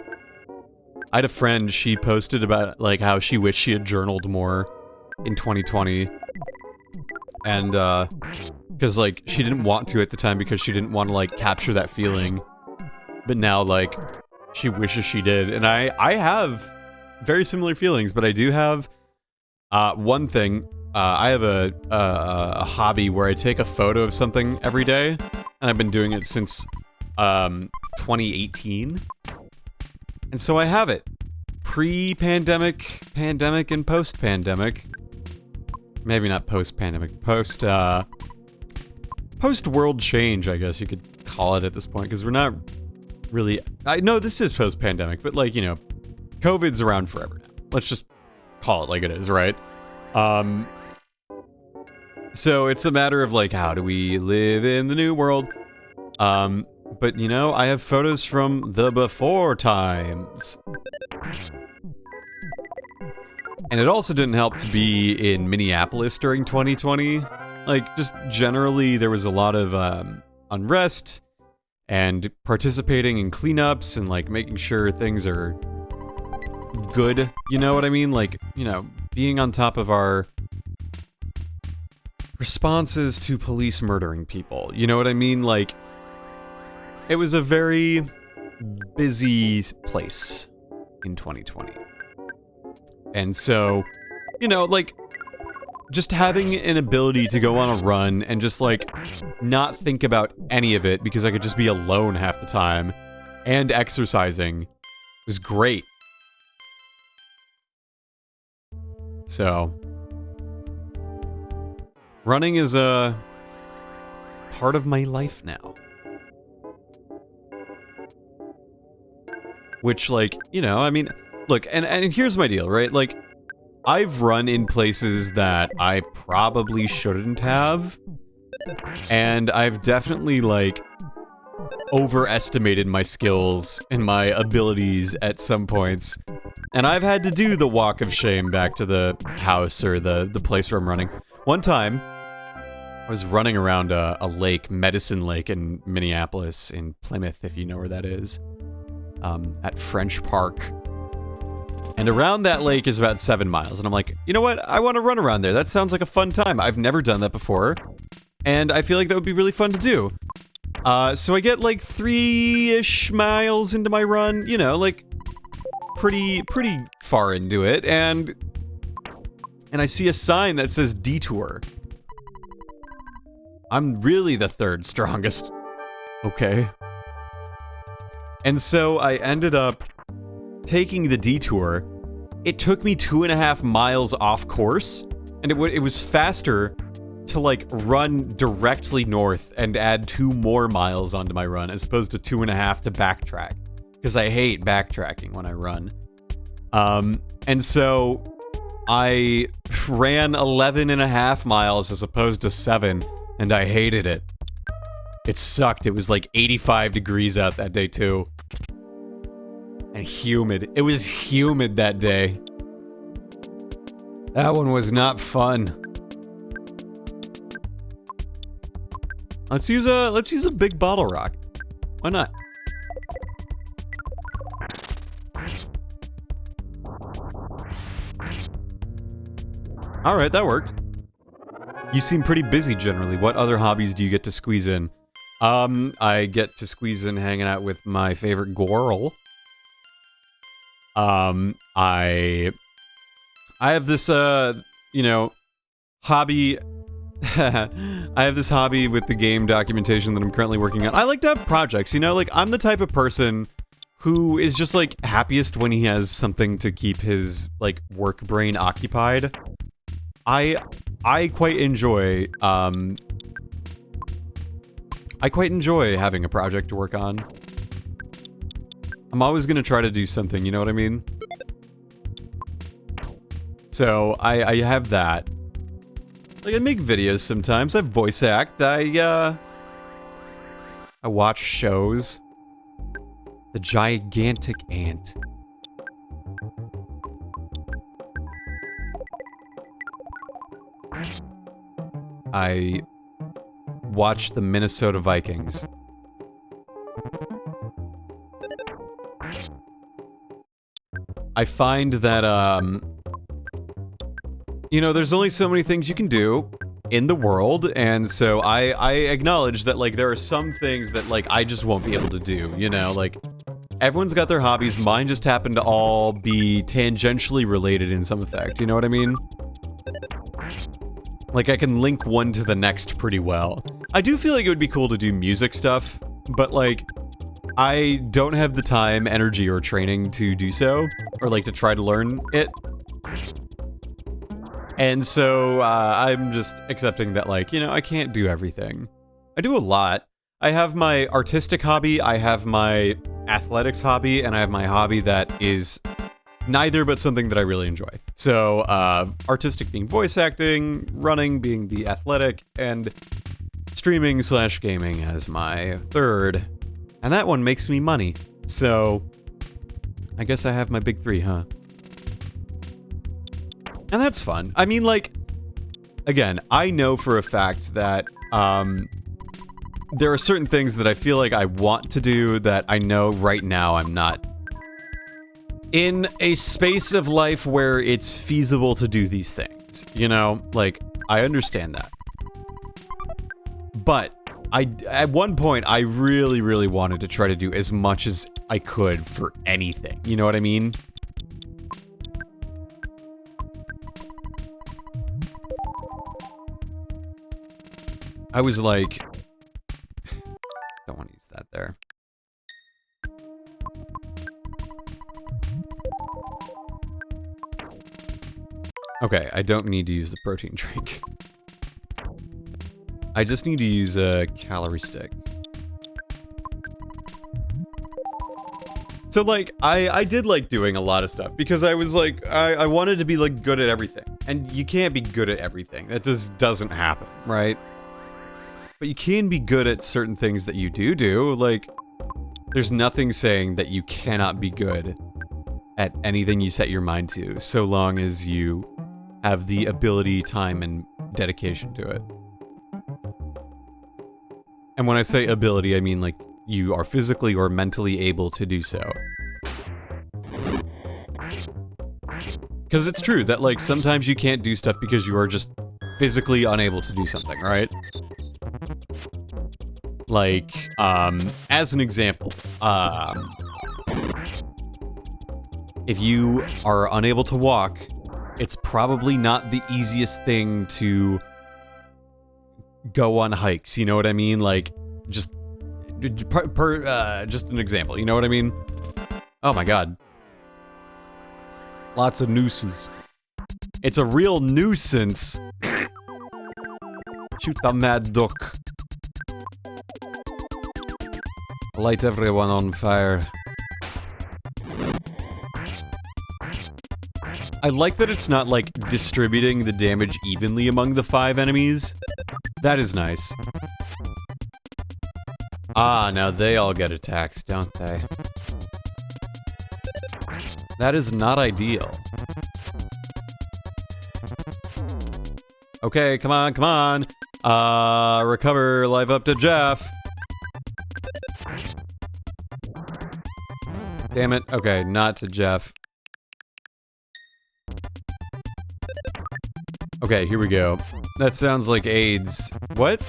I had a friend, she posted about, like, how she wished she had journaled more in 2020. And, because, like, she didn't want to at the time because she didn't want to, like, capture that feeling. But now, like, she wishes she did. And I have very similar feelings, but I do have, one thing. I have a hobby where I take a photo of something every day, and I've been doing it since 2018. And so I have it. Pre-pandemic, pandemic, and post-pandemic. Maybe not post-pandemic. Post-world change, I guess you could call it at this point, because we're not really... I know this is post-pandemic, but like, you know, COVID's around forever now. Let's just call it like it is, right? So it's a matter of like, how do we live in the new world? But you know, I have photos from the before times. And it also didn't help to be in Minneapolis during 2020. Like, just generally, there was a lot of unrest and participating in cleanups and like making sure things are good. You know what I mean? Like, you know, being on top of our responses to police murdering people. You know what I mean? Like, it was a very busy place in 2020. And so, you know, like, just having an ability to go on a run and just, like, not think about any of it because I could just be alone half the time and exercising was great. So, running is a part of my life now. Which, like, you know, I mean, look, and here's my deal, right? Like, I've run in places that I probably shouldn't have, and I've definitely, like, overestimated my skills and my abilities at some points, and I've had to do the walk of shame back to the house or the place where I'm running. One time, I was running around a lake, Medicine Lake in Minneapolis, in Plymouth, if you know where that is, at French Park. And around that lake is about 7 miles. And I'm like, you know what? I want to run around there. That sounds like a fun time. I've never done that before. And I feel like that would be really fun to do. So I get like 3-ish miles into my run. You know, like pretty far into it. And I see a sign that says detour. I'm really the third strongest. Okay. And so I ended up taking the detour. It took me 2.5 miles off course, and it was faster to like run directly north and add 2 more miles onto my run as opposed to 2.5 to backtrack, because I hate backtracking when I run. And so I ran 11.5 miles as opposed to 7, and I hated it. It sucked. It was like 85 degrees out that day too. And humid. It was humid that day. That one was not fun. Let's use a big bottle rocket. Why not? All right, that worked. You seem pretty busy generally. What other hobbies do you get to squeeze in? I get to squeeze in hanging out with my favorite girl. I have this, you know, hobby. I have this hobby with the game documentation that I'm currently working on. I like to have projects, you know, like, I'm the type of person who is just, like, happiest when he has something to keep his, like, work brain occupied. I quite enjoy, having a project to work on. I'm always gonna try to do something, you know what I mean? So, I have that. Like, I make videos sometimes, I voice act, I watch shows. The Gigantic Ant. I watch the Minnesota Vikings. I find that, you know, there's only so many things you can do in the world, and so I acknowledge that, like, there are some things that, like, I just won't be able to do, you know? Like, everyone's got their hobbies, mine just happen to all be tangentially related in some effect, you know what I mean? Like, I can link one to the next pretty well. I do feel like it would be cool to do music stuff, but, like, I don't have the time, energy, or training to do so, or, like, to try to learn it. And so, I'm just accepting that, like, you know, I can't do everything. I do a lot. I have my artistic hobby, I have my athletics hobby, and I have my hobby that is neither, but something that I really enjoy. So, artistic being voice acting, running being the athletic, and streaming/gaming as my third. And that one makes me money. So, I guess I have my big three, huh? And that's fun. I mean, like, again, I know for a fact that, there are certain things that I feel like I want to do that I know right now I'm not in a space of life where it's feasible to do these things. You know? Like, I understand that. But at one point, I really, really wanted to try to do as much as I could for anything. You know what I mean? I was like... Don't want to use that there. Okay, I don't need to use the protein drink. I just need to use a calorie stick. So, like, I did like doing a lot of stuff because I was like, I wanted to be, like, good at everything. And you can't be good at everything. That just doesn't happen, right? But you can be good at certain things that you do. Like, there's nothing saying that you cannot be good at anything you set your mind to, so long as you have the ability, time, and dedication to it. And when I say ability, I mean, like, you are physically or mentally able to do so. Because it's true that, like, sometimes you can't do stuff because you are just physically unable to do something, right? Like, as an example, if you are unable to walk, it's probably not the easiest thing to go on hikes, you know what I mean? Like, just an example, you know what I mean? Oh my god. Lots of nooses. It's a real nuisance. Shoot the mad duck. Light everyone on fire. I like that it's not, like, distributing the damage evenly among the 5 enemies. That is nice. Ah, now they all get attacks, don't they? That is not ideal. Okay, come on, come on. Recover life up to Jeff. Damn it. Okay, not to Jeff. Okay, here we go. That sounds like AIDS. What?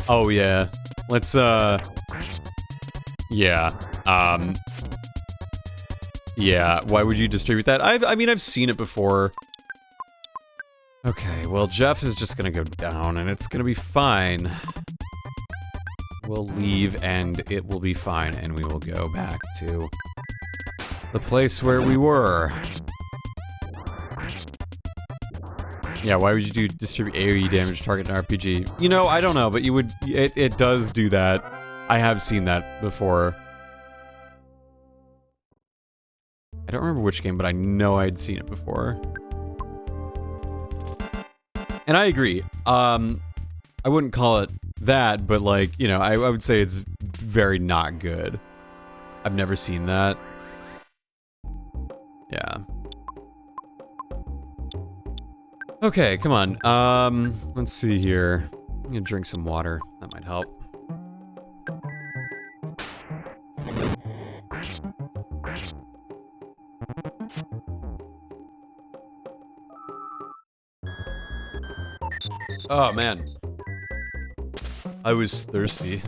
Oh, yeah. Let's, yeah. Yeah, why would you distribute that? I mean, I've seen it before. Okay, well, Jeff is just gonna go down, and it's gonna be fine. We'll leave, and it will be fine, and we will go back to the place where we were. Yeah, why would you do distribute AoE damage target in RPG? You know, I don't know, but you would... It does do that. I have seen that before. I don't remember which game, but I know I'd seen it before. And I agree. I wouldn't call it that, but, like, you know, I would say it's very not good. I've never seen that. Yeah. Okay, come on. Let's see here. I'm gonna drink some water. That might help. Oh, man. I was thirsty.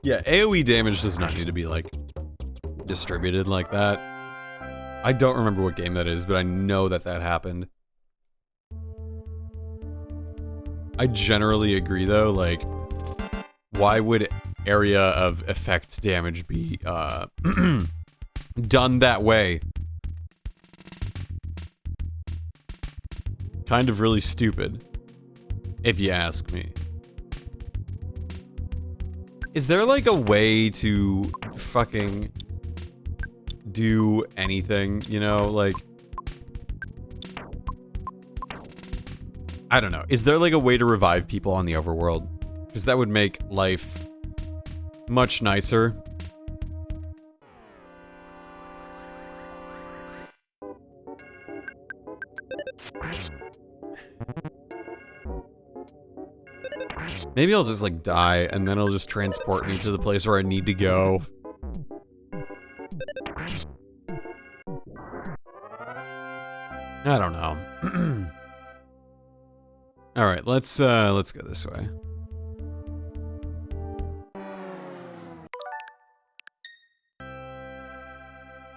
Yeah, AoE damage does not need to be, like, distributed like that. I don't remember what game that is, but I know that that happened. I generally agree, though, like, why would area of effect damage be, done that way? Kind of really stupid, if you ask me. Is there like a way to fucking do anything, you know, like I don't know. Is there like a way to revive people on the overworld? Because that would make life much nicer. Maybe I'll just like die and then it'll just transport me to the place where I need to go. I don't know. All right, let's go this way.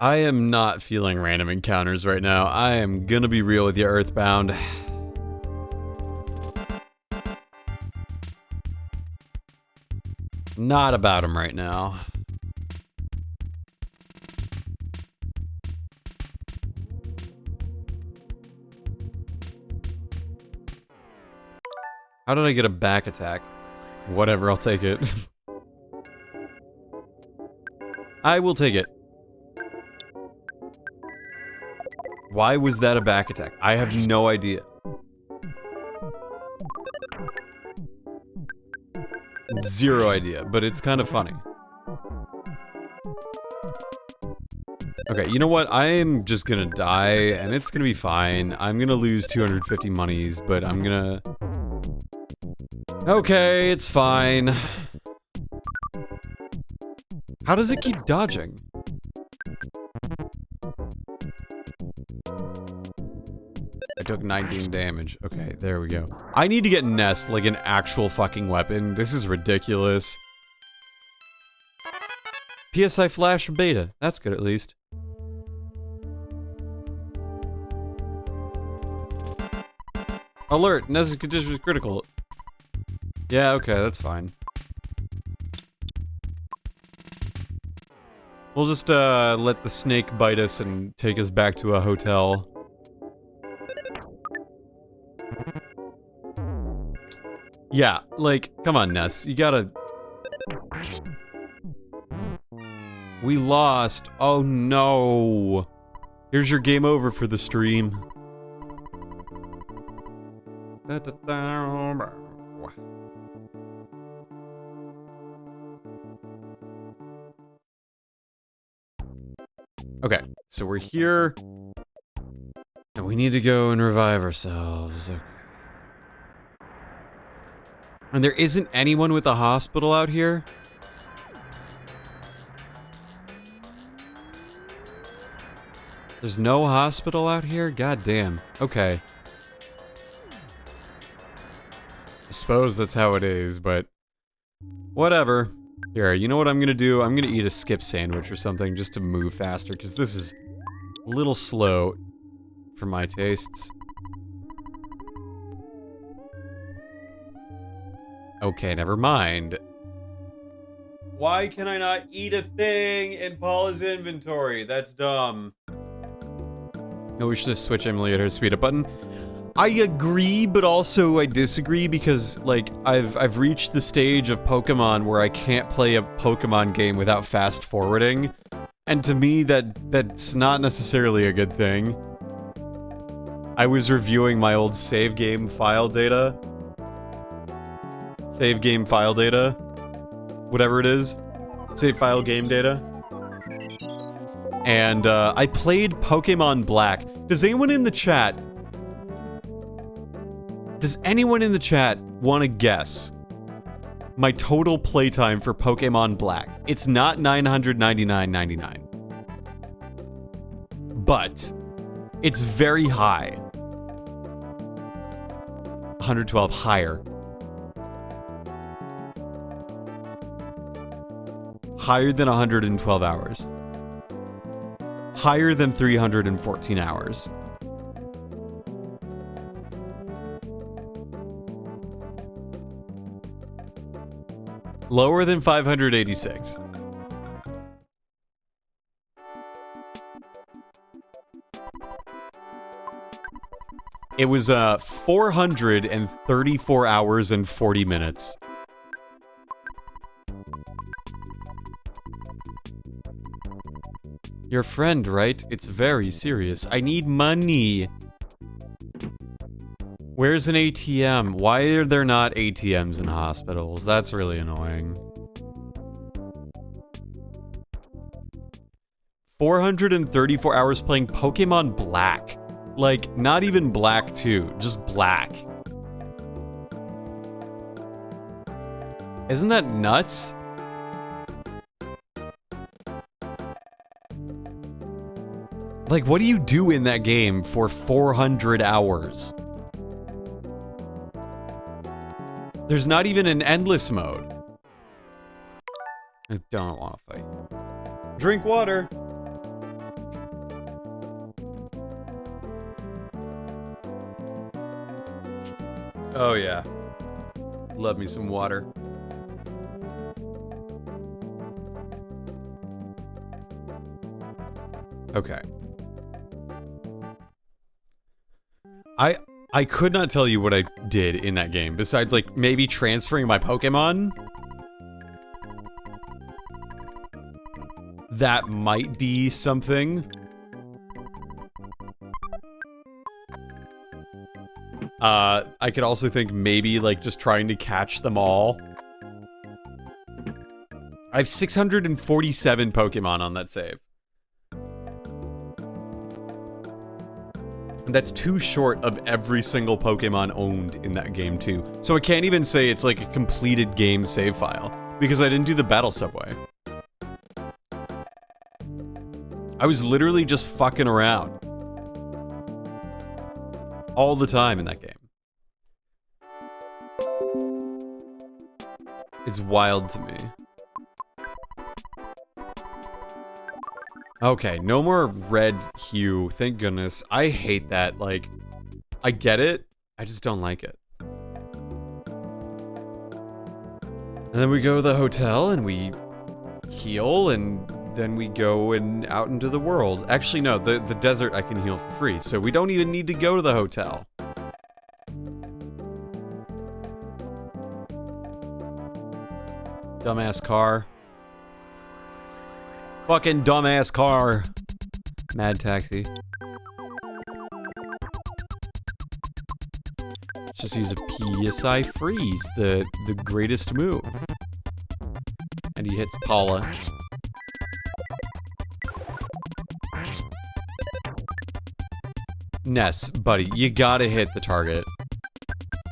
I am not feeling random encounters right now. I am gonna be real with you, EarthBound. Not about them right now. How did I get a back attack? Whatever, I'll take it. I will take it. Why was that a back attack? I have no idea. Zero idea, but it's kind of funny. Okay, you know what? I am just gonna die, and it's gonna be fine. I'm gonna lose 250 monies, but I'm gonna... Okay, it's fine. How does it keep dodging? I took 19 damage. Okay, there we go. I need to get Nest like an actual fucking weapon. This is ridiculous. PSI Flash Beta. That's good at least. Alert! Nest condition is critical. Yeah, okay, that's fine. We'll just let the snake bite us and take us back to a hotel. Yeah, like, come on, Ness. You gotta... We lost. Oh, no. Here's your game over for the stream. Okay, so we're here. And we need to go and revive ourselves. Okay. And there isn't anyone with a hospital out here? There's no hospital out here? God damn. Okay. I suppose that's how it is, but... Whatever. Here, you know what I'm gonna do? I'm gonna eat a skip sandwich or something just to move faster, because this is a little slow for my tastes. Okay, never mind. Why can I not eat a thing in Paula's inventory? That's dumb. No, we should just switch emulator speed up button. I agree, but also I disagree because, like, I've reached the stage of Pokemon where I can't play a Pokemon game without fast forwarding, and to me that's not necessarily a good thing. I was reviewing my old save game file data. Save game file data. Whatever it is. Save file game data. And I played Pokemon Black. Does anyone in the chat want to guess my total playtime for Pokemon Black? It's not $999.99. But it's very high. 112 higher. Higher than 112 hours. Higher than 314 hours. Lower than 586. It was 434 hours and 40 minutes. Your friend, right? It's very serious. I need money. Where's an ATM? Why are there not ATMs in hospitals? That's really annoying. 434 hours playing Pokemon Black. Like, not even Black 2, just Black. Isn't that nuts? Like, what do you do in that game for 400 hours? There's not even an endless mode. I don't want to fight you. Drink water. Oh yeah. Love me some water. Okay. I could not tell you what I did in that game, besides, like, maybe transferring my Pokemon. That might be something. I could also think maybe, like, just trying to catch them all. I have 647 Pokemon on that save. That's too short of every single Pokemon owned in that game, too. So I can't even say it's like a completed game save file, because I didn't do the battle subway. I was literally just fucking around. All the time in that game. It's wild to me. Okay, no more red hue, thank goodness. I hate that, like, I get it, I just don't like it. And then we go to the hotel and we heal, and then we go and out into the world. Actually, no, the desert I can heal for free, so we don't even need to go to the hotel. Dumbass car. Fucking dumbass car. Mad taxi. Let's just use a PSI freeze, the greatest move. And he hits Paula. Ness, buddy, you gotta hit the target.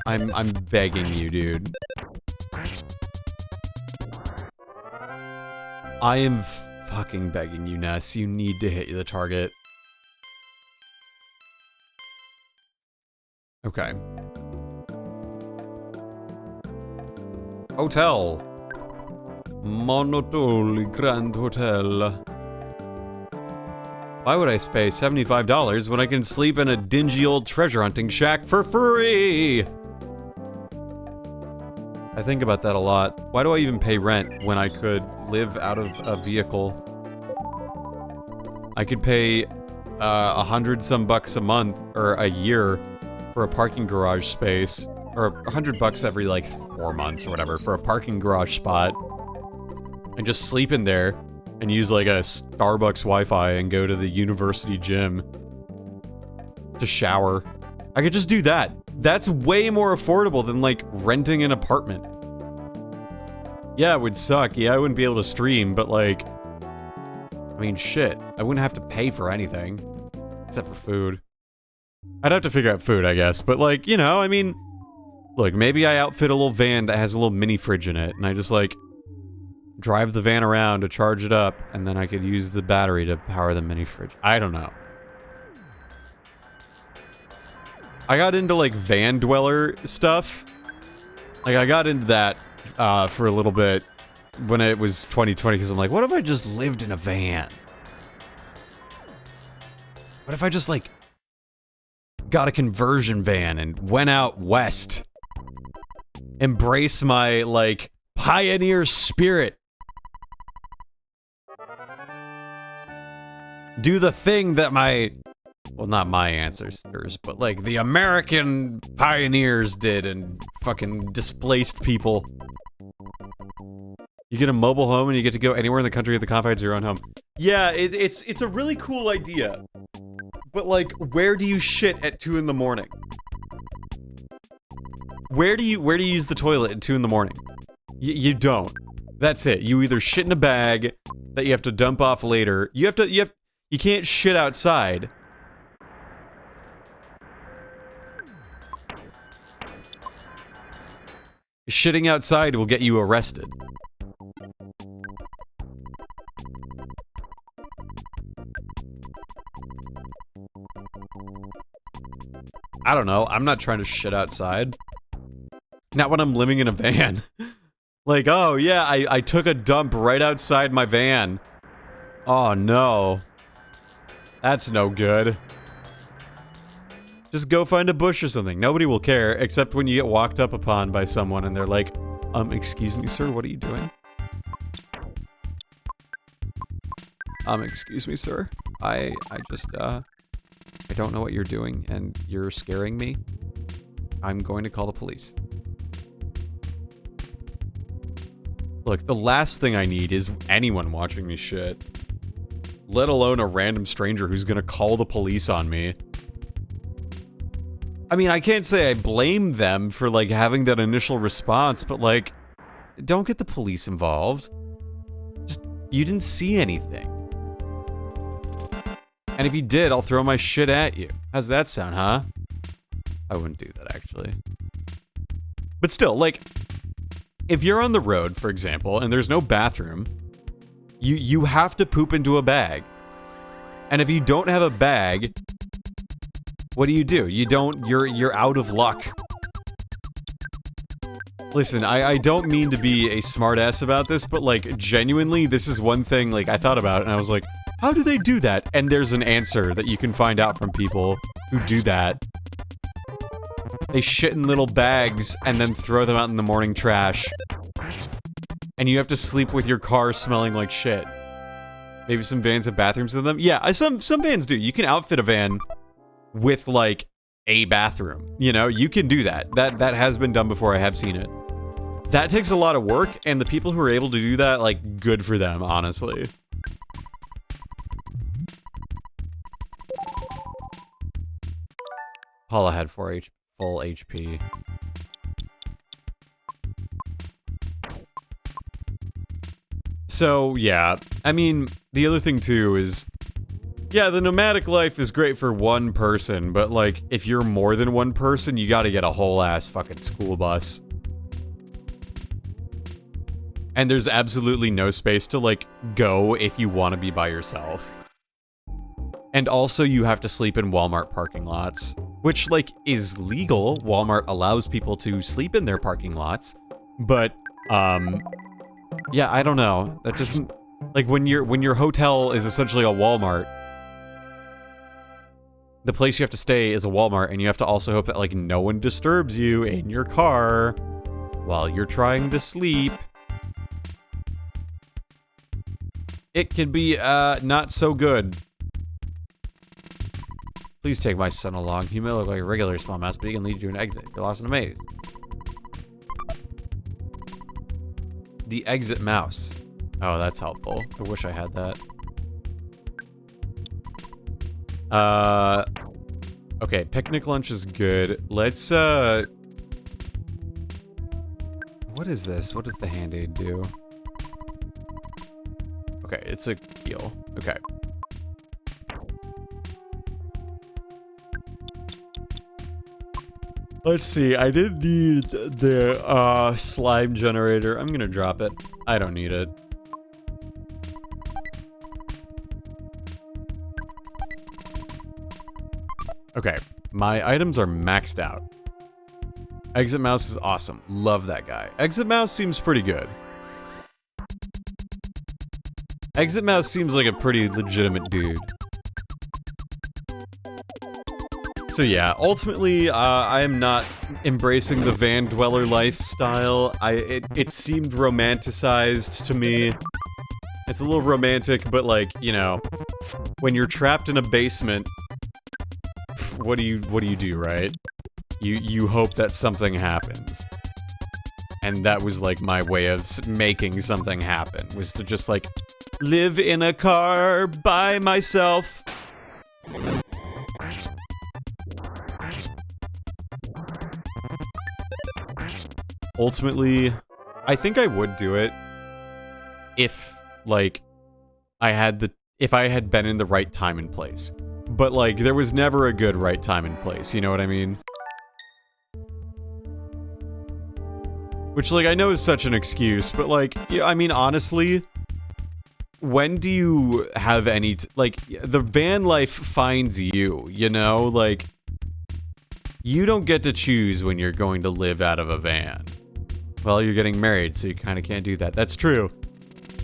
I'm begging you, dude. I am fucking begging you, Ness. You need to hit the target. Okay. Hotel. Monotoli Grand Hotel. Why would I pay $75 when I can sleep in a dingy old treasure hunting shack for free? I think about that a lot. Why do I even pay rent when I could live out of a vehicle? I could pay 100-some bucks a month or a year for a parking garage space, or 100 bucks every like 4 months or whatever for a parking garage spot, and just sleep in there and use like a Starbucks Wi-Fi and go to the university gym to shower. I could just do that. That's way more affordable than, like, renting an apartment. Yeah, it would suck. Yeah, I wouldn't be able to stream, but, like... I mean, shit. I wouldn't have to pay for anything. Except for food. I'd have to figure out food, I guess. But, like, you know, I mean... Look, maybe I outfit a little van that has a little mini fridge in it, and I just, like... drive the van around to charge it up, and then I could use the battery to power the mini fridge. I don't know. I got into, like, van dweller stuff. Like, I got into that for a little bit when it was 2020, because I'm like, what if I just lived in a van? What if I just, like, got a conversion van and went out west? Embrace my, like, pioneer spirit. Do the thing that my... Well, not my ancestors, but, like, the American pioneers did and fucking displaced people. You get a mobile home and you get to go anywhere in the country at the confines of your own home. Yeah, it's a really cool idea. But, like, where do you shit at 2 in the morning? Where do you use the toilet at 2 in the morning? You don't. That's it. You either shit in a bag that you have to dump off later. You can't shit outside. Shitting outside will get you arrested. I don't know. I'm not trying to shit outside. Not when I'm living in a van. Like, oh yeah, I took a dump right outside my van. Oh no. That's no good. Just go find a bush or something. Nobody will care, except when you get walked up upon by someone and they're like, excuse me, sir, what are you doing? Excuse me, sir. I don't know what you're doing, and you're scaring me. I'm going to call the police. Look, the last thing I need is anyone watching me shit. Let alone a random stranger who's gonna call the police on me. I mean, I can't say I blame them for, like, having that initial response, but, like, don't get the police involved. Just, you didn't see anything. And if you did, I'll throw my shit at you. How's that sound, huh? I wouldn't do that, actually. But still, like, if you're on the road, for example, and there's no bathroom, you have to poop into a bag. And if you don't have a bag, what do? You don't, you're out of luck. Listen, I don't mean to be a smartass about this, but, like, genuinely, this is one thing, like, I thought about it, and I was like, how do they do that? And there's an answer that you can find out from people who do that. They shit in little bags and then throw them out in the morning trash. And you have to sleep with your car smelling like shit. Maybe some vans have bathrooms in them? Yeah, some vans do. You can outfit a van with, like, a bathroom. You know, you can do that. That has been done before. I have seen it. That takes a lot of work, and the people who are able to do that, like, good for them, honestly. Paula had full HP. So, yeah. I mean, the other thing, too, is... yeah, the nomadic life is great for one person, but, like, if you're more than one person, you gotta get a whole-ass fucking school bus. And there's absolutely no space to, like, go if you want to be by yourself. And also, you have to sleep in Walmart parking lots. Which, like, is legal. Walmart allows people to sleep in their parking lots. But, yeah, I don't know. That doesn't... like, when your hotel is essentially a Walmart, the place you have to stay is a Walmart, and you have to also hope that, like, no one disturbs you in your car while you're trying to sleep. It can be, not so good. Please take my son along. He may look like a regular small mouse, but he can lead you to an exit. You're lost in a maze. The exit mouse. Oh, that's helpful. I wish I had that. Okay, picnic lunch is good. Let's, what is this? What does the hand-aid do? Okay, it's a heal. Okay. Let's see, I did need the, slime generator. I'm gonna drop it. I don't need it. Okay, my items are maxed out. Exit mouse is awesome. Love that guy. Exit mouse seems pretty good. Exit mouse seems like a pretty legitimate dude. So yeah, ultimately, I am not embracing the van dweller lifestyle. It seemed romanticized to me. It's a little romantic, but, like, you know, when you're trapped in a basement, what do you do, right? You hope that something happens. And that was, like, my way of making something happen, was to just, like, live in a car by myself. Ultimately, I think I would do it if, like, if I had been in the right time and place. But, like, there was never a good right time and place, you know what I mean? Which, like, I know is such an excuse, but, like, yeah, I mean, honestly, when do you have any, like, the van life finds you, you know? Like, you don't get to choose when you're going to live out of a van. Well, you're getting married, so you kind of can't do that. That's true.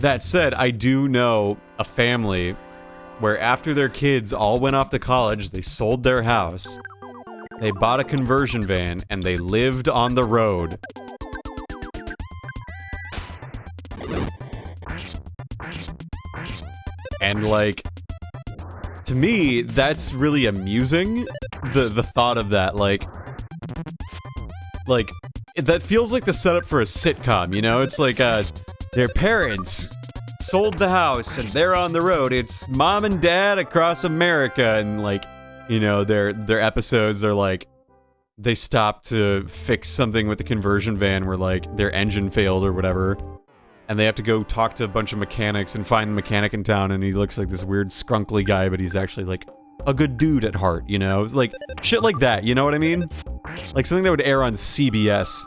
That said, I do know a family where after their kids all went off to college, they sold their house, they bought a conversion van, and they lived on the road. And, like, to me, that's really amusing, the thought of that, like, that feels like the setup for a sitcom, you know? It's like, their parents sold the house and they're on the road. It's mom and dad across America, and, like, you know, their episodes are like, they stop to fix something with the conversion van where, like, their engine failed or whatever, and they have to go talk to a bunch of mechanics and find the mechanic in town, and he looks like this weird scrunkly guy, but he's actually, like, a good dude at heart, you know? It's like, shit like that, you know what I mean? Like something that would air on CBS.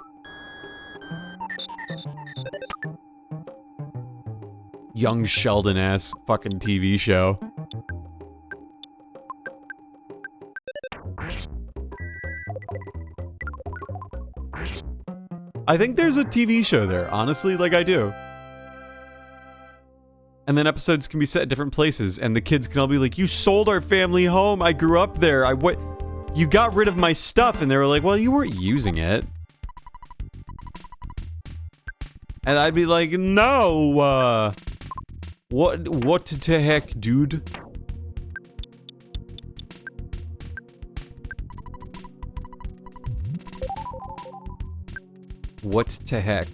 Young Sheldon-ass fucking TV show. I think there's a TV show there, honestly, like I do. And then episodes can be set at different places, and the kids can all be like, you sold our family home, I grew up there, you got rid of my stuff, and they were like, well, you weren't using it. And I'd be like, no, what the heck, dude? What the heck?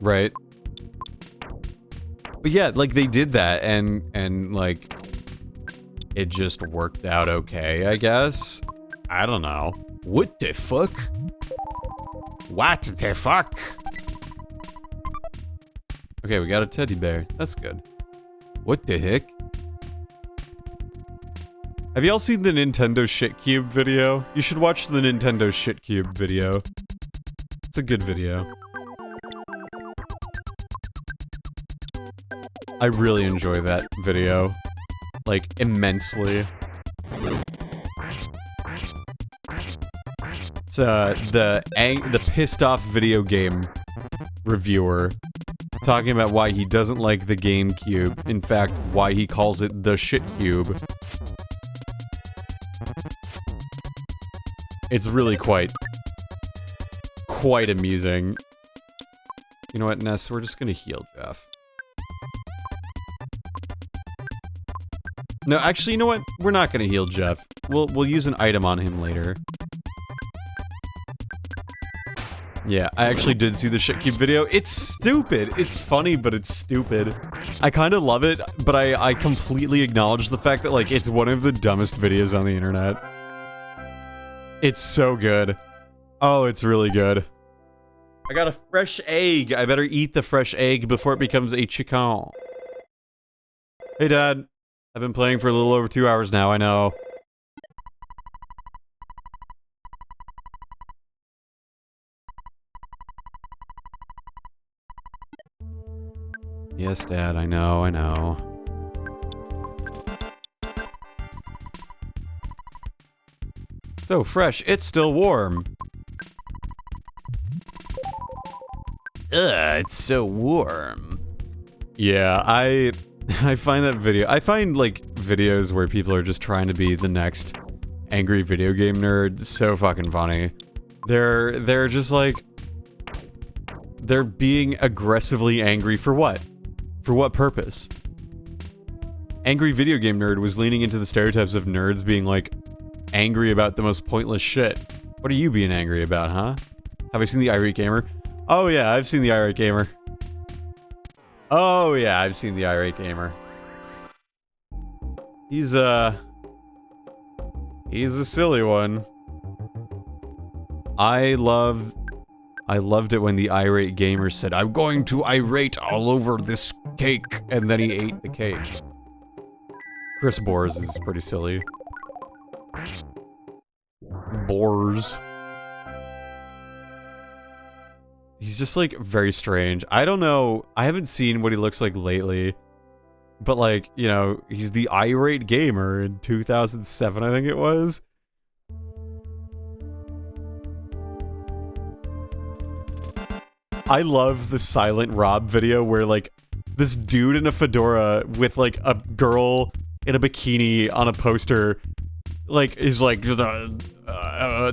Right? But yeah, like, they did that, and like, it just worked out okay, I guess? I don't know. What the fuck? What the fuck? Okay, we got a teddy bear. That's good. What the heck? Have y'all seen the Nintendo Shit Cube video? You should watch the Nintendo Shit Cube video. It's a good video. I really enjoy that video. Like, immensely. It's, the pissed off video game reviewer talking about why he doesn't like the GameCube. In fact, why he calls it the Shit Cube. It's really quite amusing. You know what, Ness? We're just gonna heal Jeff. No, actually, you know what? We're not gonna heal Jeff. We'll use an item on him later. Yeah, I actually did see the Shit Cube video. It's stupid. It's funny, but it's stupid. I kind of love it, but I completely acknowledge the fact that, like, it's one of the dumbest videos on the internet. It's so good. Oh, it's really good. I got a fresh egg. I better eat the fresh egg before it becomes a chicken. Hey, Dad. I've been playing for a little over 2 hours now, I know. Yes, Dad, I know. So fresh, it's still warm. Ugh, it's so warm. Yeah, I find that video. I find, like, videos where people are just trying to be the next angry video game nerd so fucking funny. They're just like, they're being aggressively angry for what? For what purpose? Angry video game nerd was leaning into the stereotypes of nerds being, like, angry about the most pointless shit. What are you being angry about, huh? Have I seen the Irate Gamer? Oh yeah, I've seen the Irate Gamer. Oh yeah, I've seen the irate gamer. He's a silly one. I loved it when the irate gamer said, "I'm going to irate all over this cake," and then he ate the cake. Chris Boers is pretty silly. Boers. He's just like very strange. I don't know. I haven't seen what he looks like lately. But like, you know, he's the irate gamer in 2007, I think it was. I love the Silent Rob video where like this dude in a fedora with like a girl in a bikini on a poster like is like the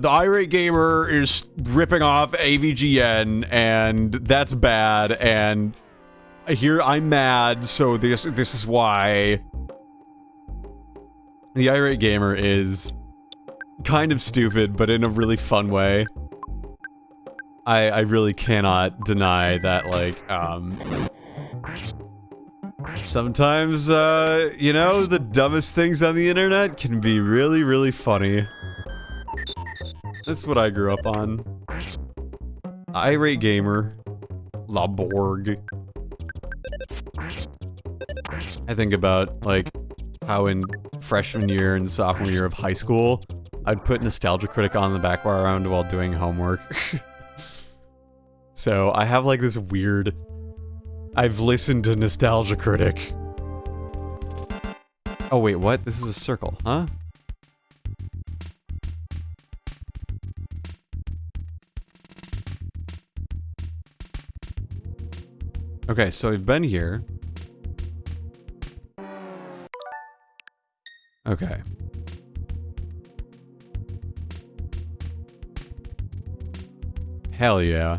irate gamer is ripping off AVGN and that's bad, and here I'm mad, so this is why. The irate gamer is kind of stupid, but in a really fun way. I really cannot deny that, like, sometimes, you know, the dumbest things on the internet can be really, really funny. That's what I grew up on. Irate gamer. La Borg. I think about, like, how in freshman year and sophomore year of high school, I'd put Nostalgia Critic on in the background while doing homework. So, I have, like, this weird... I've listened to Nostalgia Critic. Oh, wait, what? This is a circle, huh? Okay, so I've been here. Okay. Hell yeah.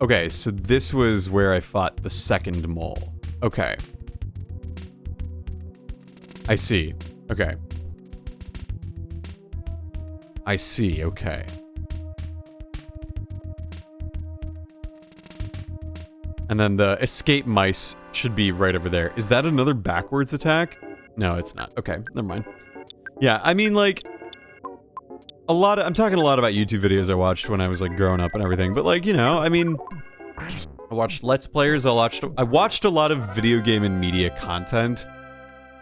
Okay, so this was where I fought the second mole. Okay. I see. Okay. I see, okay. And then the escape mice should be right over there. Is that another backwards attack? No, it's not. Okay, never mind. Yeah, I mean, like... I'm talking a lot about YouTube videos I watched when I was, like, growing up and everything. But, like, you know, I mean... I watched Let's Players, I watched a lot of video game and media content.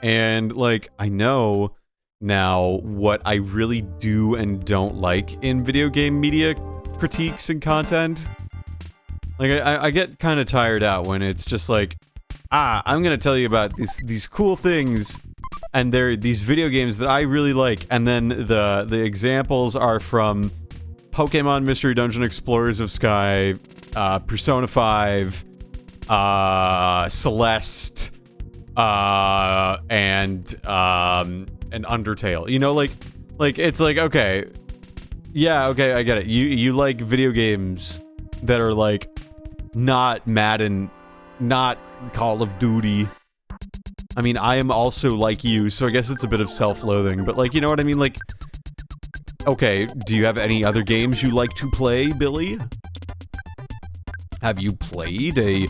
And, like, I know now what I really do and don't like in video game media critiques and content. Like, I get kind of tired out when it's just like, I'm gonna tell you about these cool things, and they're these video games that I really like, and then the examples are from Pokemon Mystery Dungeon Explorers of Sky, Persona 5, Celeste, and Undertale. You know, like it's like, okay, yeah, okay, I get it. You like video games that are like not Madden, not Call of Duty. I mean, I am also like you, so I guess it's a bit of self-loathing, but like, you know what I mean? Like, okay, do you have any other games you like to play, Billy? Have you played a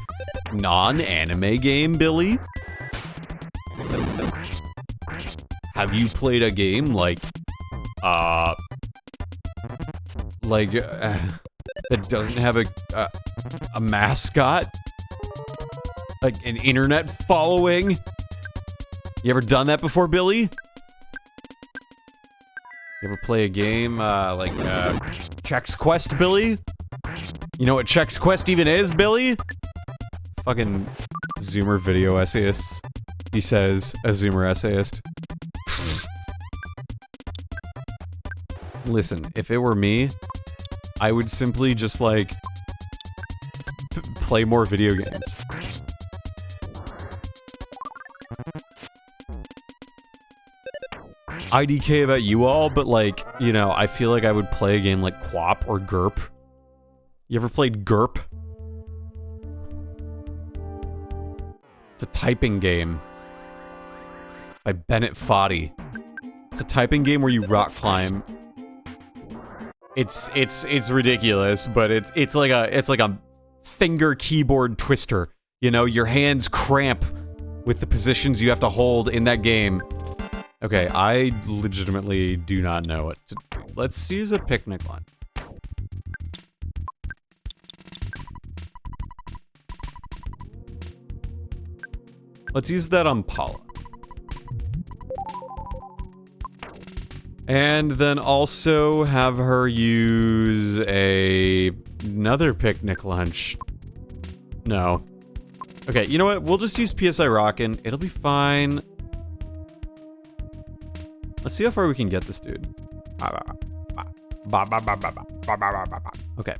non-anime game, Billy? Have you played a game like, that doesn't have a mascot? Like an internet following? You ever done that before, Billy? You ever play a game, like, Chex Quest, Billy? You know what Chex Quest even is, Billy? Fucking Zoomer video essayist. He says, a Zoomer essayist. Listen, if it were me, I would simply just, like, play more video games. IDK about you all, but, like, you know, I feel like I would play a game like QWOP or GURP. You ever played GURP? It's a typing game by Bennett Foddy. It's a typing game where you rock climb. It's ridiculous, but it's like a finger keyboard twister. You know, your hands cramp with the positions you have to hold in that game. Okay, I legitimately do not know what to do. Let's use a picnic lunch. Let's use that on Paula. And then also have her use another picnic lunch. No. Okay, you know what? We'll just use PSI Rockin'. It'll be fine. Let's see how far we can get this dude. Okay.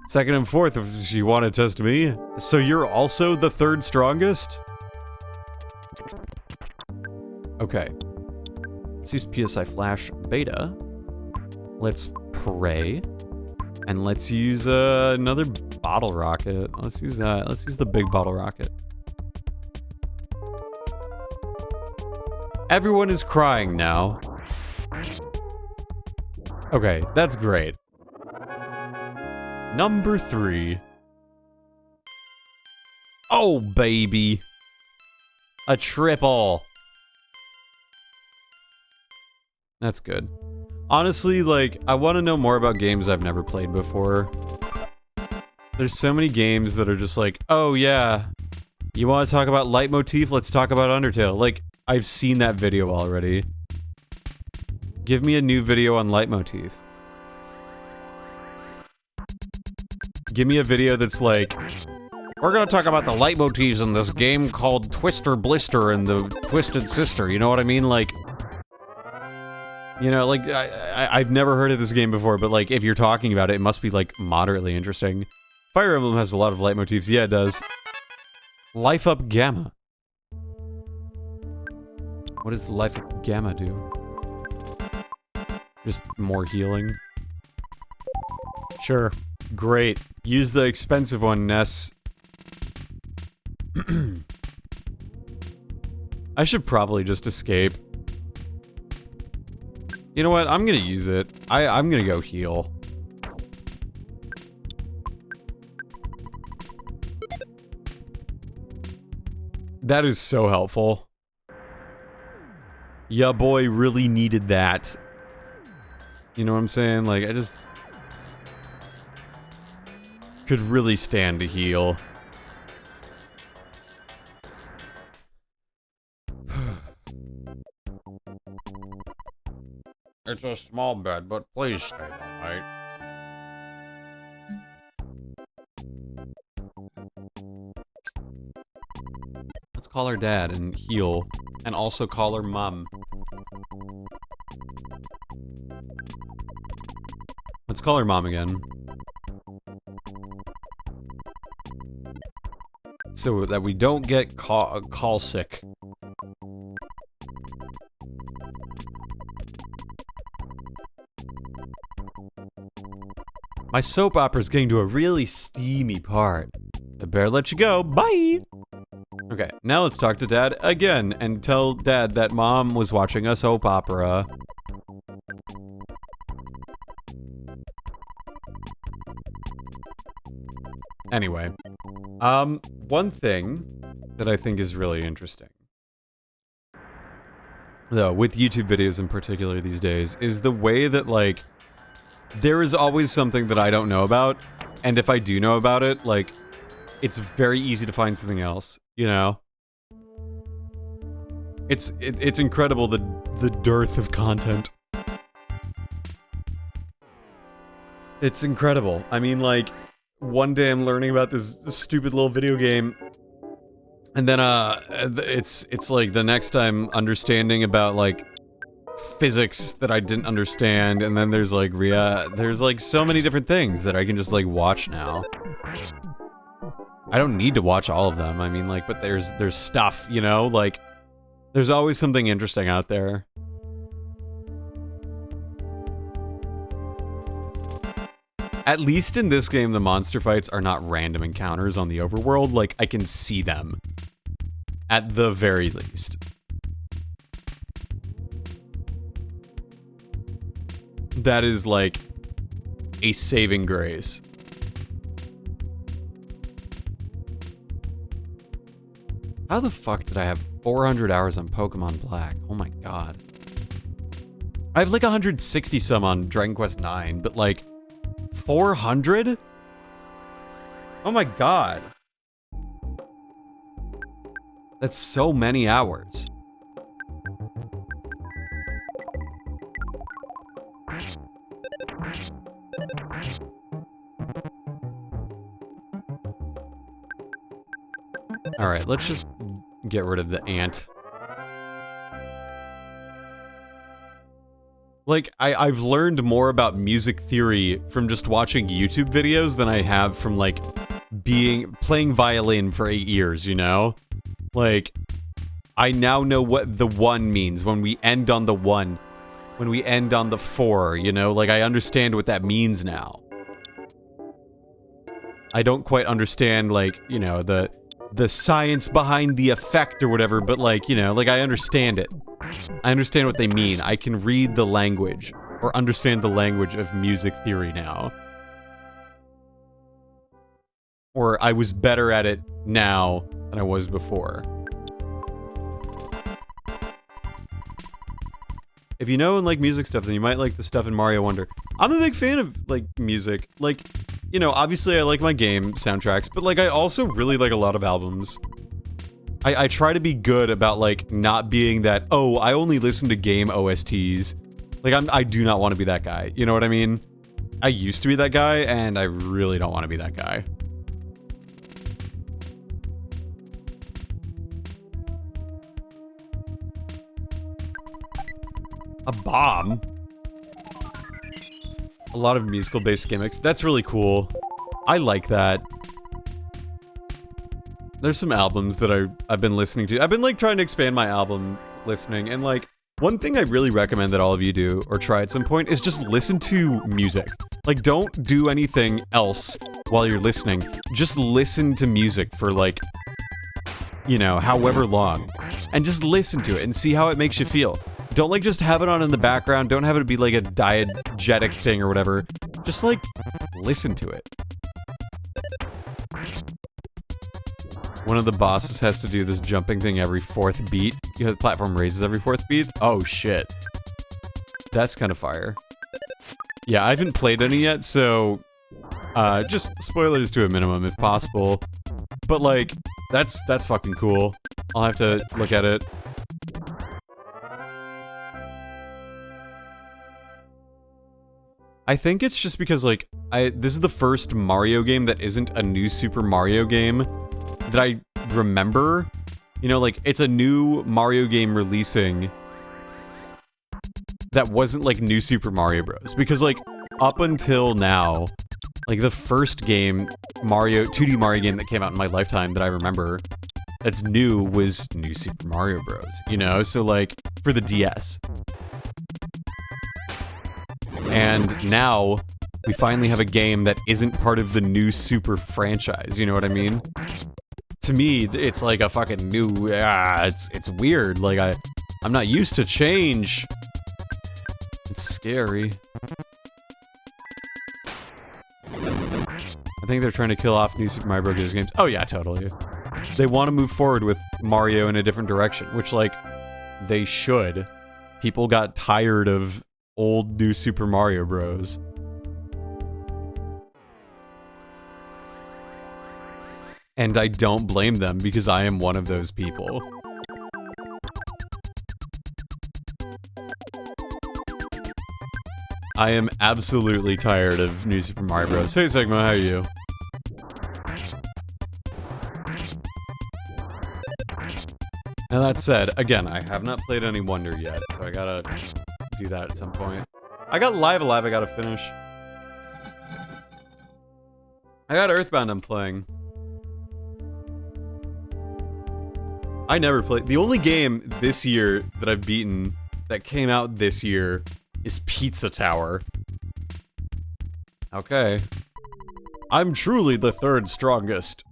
Second and fourth if you want to test me. So you're also the third strongest? Okay. Let's use PSI Flash Beta. Let's pray. And let's use another bottle rocket. Let's use that. Let's use the big bottle rocket. Everyone is crying now. Okay, that's great. Number 3. Oh, baby. A triple. That's good. Honestly, like, I want to know more about games I've never played before. There's so many games that are just like, oh yeah, you want to talk about Leitmotif? Let's talk about Undertale. Like, I've seen that video already. Give me a new video on Leitmotif. Give me a video that's like, we're gonna talk about the leitmotifs in this game called Twister Blister and the Twisted Sister, you know what I mean? Like, you know, like, I've never heard of this game before, but like, if you're talking about it, it must be like moderately interesting. Fire Emblem has a lot of leitmotifs. Yeah, it does. Life Up Gamma. What does Life Up Gamma do? Just more healing? Sure. Great. Use the expensive one, Ness. I should probably just escape. You know what? I'm gonna use it. I'm gonna go heal. That is so helpful. Ya boy really needed that. You know what I'm saying? Like, I just could really stand to heal. It's a small bed, but please stay the night. Let's call her dad and heal, and also call her mom. Let's call her mom again. So that we don't get call sick. My soap opera's getting to a really steamy part. I better let you go. Bye! Okay, now let's talk to Dad again and tell Dad that Mom was watching a soap opera. Anyway, one thing that I think is really interesting, though, with YouTube videos in particular these days, is the way that, like, there is always something that I don't know about, and if I do know about it, like, it's very easy to find something else, you know? It's incredible, the dearth of content. It's incredible. I mean, like, one day I'm learning about this stupid little video game, and then, it's like the next time understanding about, like, physics that I didn't understand, and then there's, like, there's, like, so many different things that I can just, like, watch now. I don't need to watch all of them, I mean, like, but there's stuff, you know? Like, there's always something interesting out there. At least in this game, the monster fights are not random encounters on the overworld. Like, I can see them. At the very least. That is, like, a saving grace. How the fuck did I have 400 hours on Pokemon Black? Oh my god. I have like 160 some on Dragon Quest 9, but like 400? Oh my god. That's so many hours. Alright, let's just get rid of the ant. Like, I've learned more about music theory from just watching YouTube videos than I have from, like, playing violin for 8 years, you know? Like, I now know what the 1 means when we end on the 1. When we end on the 4, you know? Like, I understand what that means now. I don't quite understand, like, you know, the science behind the effect or whatever, but, like, you know, like, I understand it. I understand what they mean. I can read the language, or understand the language of music theory now. Or I was better at it now than I was before. If you know and like music stuff, then you might like the stuff in Mario Wonder. I'm a big fan of, like, music. Like, you know, obviously I like my game soundtracks, but, like, I also really like a lot of albums. I try to be good about, like, not being that, oh, I only listen to game OSTs. Like, I do not want to be that guy. You know what I mean? I used to be that guy, and I really don't want to be that guy. A bomb? A lot of musical-based gimmicks. That's really cool. I like that. There's some albums that I've been listening to. I've been, like, trying to expand my album listening, and, like, one thing I really recommend that all of you do, or try at some point, is just listen to music. Like, don't do anything else while you're listening. Just listen to music for, like, you know, however long. And just listen to it and see how it makes you feel. Don't, like, just have it on in the background. Don't have it be, like, a diegetic thing or whatever. Just, like, listen to it. One of the bosses has to do this jumping thing every 4th beat. You know, the platform raises every 4th beat? Oh, shit. That's kind of fire. Yeah, I haven't played any yet, so... just spoilers to a minimum, if possible. But, like, that's fucking cool. I'll have to look at it. I think it's just because, like, this is the first Mario game that isn't a new Super Mario game that I remember. You know, like, it's a new Mario game releasing that wasn't, like, New Super Mario Bros. Because, like, up until now, like, the first game, 2D Mario game that came out in my lifetime that I remember that's new was New Super Mario Bros. You know? So, like, for the DS. And now, we finally have a game that isn't part of the new Super franchise, you know what I mean? To me, it's like a fucking new, it's weird, like, I'm not used to change. It's scary. I think they're trying to kill off New Super Mario Bros. Games. Oh yeah, totally. They want to move forward with Mario in a different direction, which, like, they should. People got tired of old New Super Mario Bros. And I don't blame them, because I am one of those people. I am absolutely tired of New Super Mario Bros. Hey Sigma, how are you? Now that said, again, I have not played any Wonder yet, so I gotta do that at some point. I got Live Alive I gotta finish. I got EarthBound I'm playing. I never played. The only game this year that I've beaten that came out this year is Pizza Tower. Okay. I'm truly the 3rd strongest.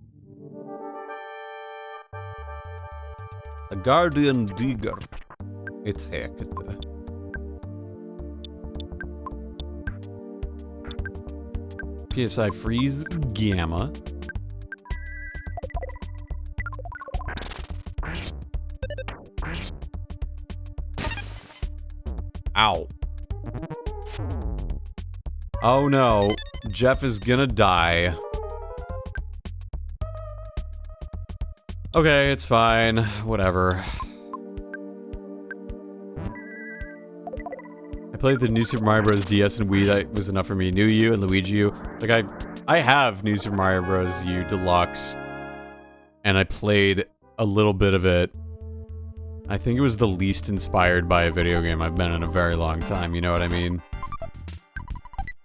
A Guardian Digger. Ett helvete. PSI Freeze Gamma. Ow. Oh no, Jeff is gonna die. Okay, it's fine. Whatever. I played the New Super Mario Bros. DS and Wii. That was enough for me. New U and Luigi U. Like, I have New Super Mario Bros. U Deluxe. And I played a little bit of it. I think it was the least inspired by a video game I've been in a very long time, you know what I mean?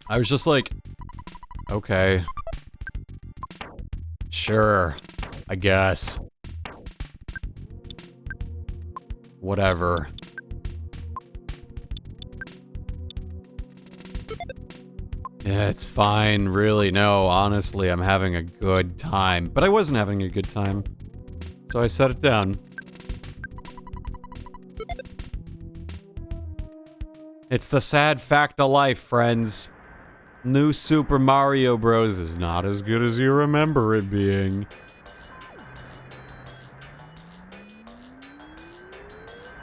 I was just like, okay. Sure. I guess. Whatever. Yeah, it's fine, really. No, honestly, I'm having a good time. But I wasn't having a good time. So I set it down. It's the sad fact of life, friends. New Super Mario Bros. Is not as good as you remember it being.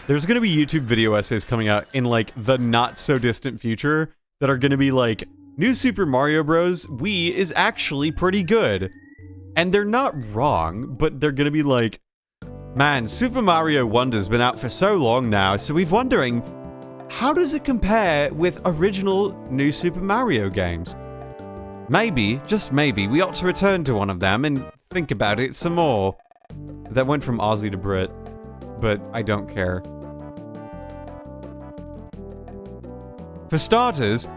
There's gonna be YouTube video essays coming out in, like, the not-so-distant future that are gonna be like, New Super Mario Bros. Wii is actually pretty good. And they're not wrong, but they're gonna be like, man, Super Mario Wonder's been out for so long now, so we're wondering, how does it compare with original New Super Mario games? Maybe, just maybe, we ought to return to one of them and think about it some more. That went from Aussie to Brit, but I don't care. For starters,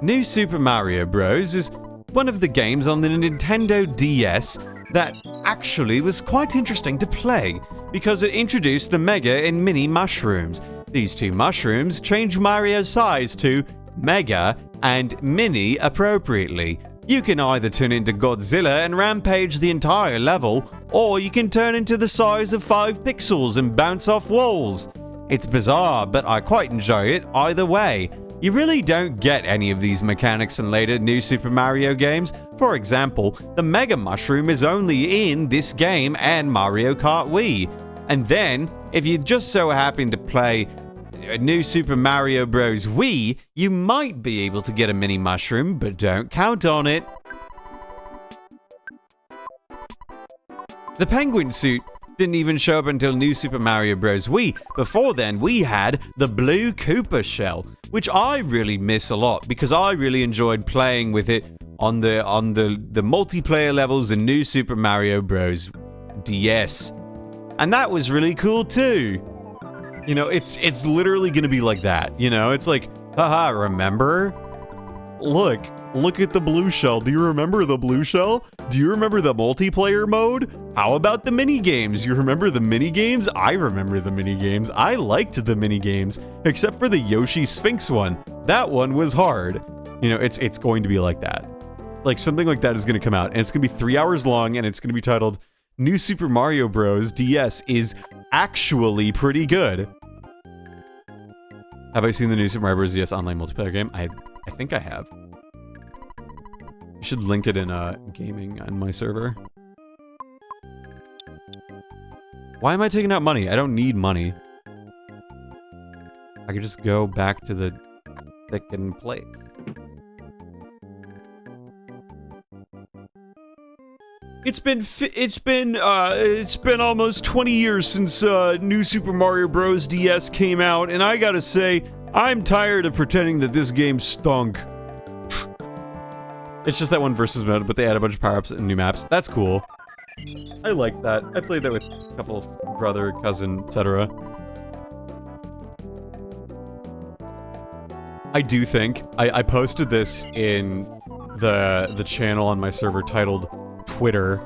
New Super Mario Bros. Is one of the games on the Nintendo DS that actually was quite interesting to play, because it introduced the Mega and Mini mushrooms. These two mushrooms change Mario's size to Mega and Mini appropriately. You can either turn into Godzilla and rampage the entire level, or you can turn into the size of 5 pixels and bounce off walls. It's bizarre, but I quite enjoy it either way. You really don't get any of these mechanics in later New Super Mario games. For example, the Mega Mushroom is only in this game and Mario Kart Wii. And then, if you just so happen to play New Super Mario Bros. Wii, you might be able to get a mini mushroom, but don't count on it. The penguin suit didn't even show up until New Super Mario Bros. Wii. Before then, we had the blue Koopa shell, which I really miss a lot because I really enjoyed playing with it on the multiplayer levels in New Super Mario Bros. DS. And that was really cool too. You know, it's literally gonna be like that, you know? It's like, haha, remember? Look at the blue shell. Do you remember the blue shell? Do you remember the multiplayer mode? How about the mini games? You remember the mini games? I remember the mini games. I liked the mini games, except for the Yoshi Sphinx one. That one was hard. You know, it's going to be like that. Like, something like that is gonna come out, and it's gonna be 3 hours long, and it's gonna be titled New Super Mario Bros. DS is actually pretty good. Have I seen the New Super Mario Bros. DS online multiplayer game? I think I have. You should link it in gaming on my server. Why am I taking out money? I don't need money. I could just go back to the thickened place. It's been almost 20 years since New Super Mario Bros. DS came out, and I gotta say, I'm tired of pretending that this game stunk. It's just that one versus mode, but they add a bunch of power-ups and new maps. That's cool. I like that. I played that with a couple of brother, cousin, etc. I do think I posted this in the channel on my server titled Twitter,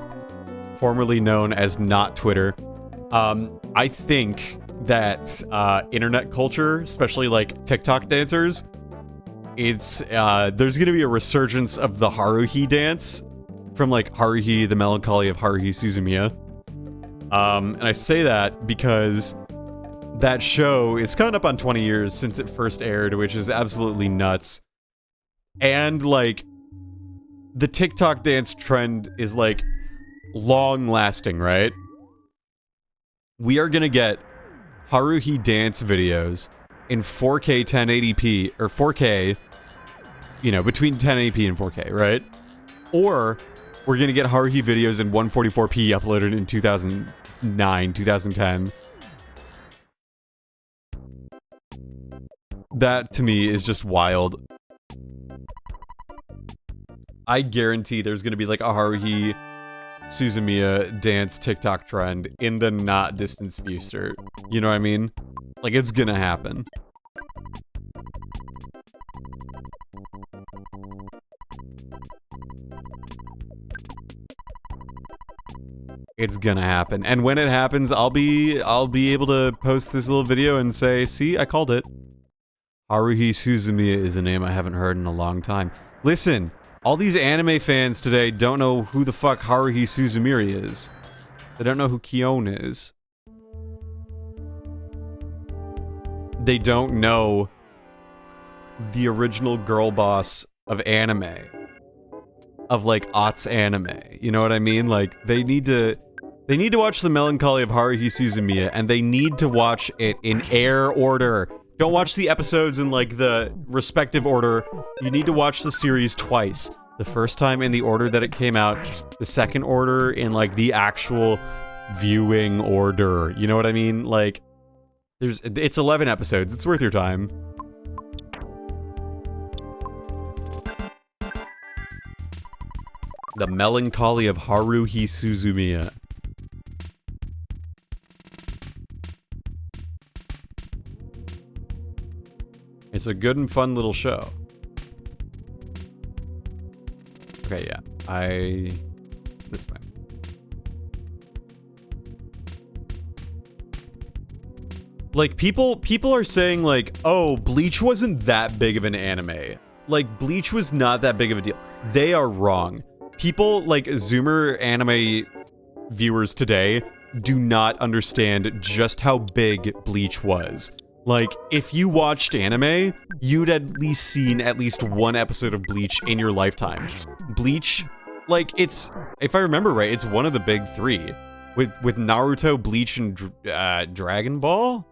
formerly known as not Twitter. I think that internet culture, especially like TikTok dancers, there's gonna be a resurgence of the Haruhi dance from like Haruhi, the Melancholy of Haruhi Suzumiya. And I say that because that show, it's coming up on 20 years since it first aired, which is absolutely nuts. And like, the TikTok dance trend is like long lasting, right? We are gonna get Haruhi dance videos in 4K 1080p, or 4K, you know, between 1080p and 4K, right? Or we're gonna get Haruhi videos in 144p uploaded in 2009, 2010. That, to me, is just wild. I guarantee there's gonna be, like, a Haruhi Suzumiya dance TikTok trend in the not distant future. You know what I mean? Like, it's gonna happen. It's gonna happen. And when it happens, I'll be able to post this little video and say, see, I called it. Haruhi Suzumiya is a name I haven't heard in a long time. Listen, all these anime fans today don't know who the fuck Haruhi Suzumiya is. They don't know who Kion is. They don't know the original girl boss of anime. Of, like, aughts anime. You know what I mean? Like, they need to watch The Melancholy of Haruhi Suzumiya, and they need to watch it in air order. Don't watch the episodes in, like, the respective order. You need to watch the series twice. The first time in the order that it came out, the second order in, like, the actual viewing order. You know what I mean? Like, it's 11 episodes. It's worth your time. The Melancholy of Haruhi Suzumiya. It's a good and fun little show. Okay, yeah. This way. Like, people are saying, like, oh, Bleach wasn't that big of an anime. Like, Bleach was not that big of a deal. They are wrong. People, like, Zoomer anime viewers today do not understand just how big Bleach was. Like, if you watched anime, you'd at least seen at least one episode of Bleach in your lifetime. Bleach, like, it's, if I remember right, it's one of the big three. With Naruto, Bleach, and Dragon Ball?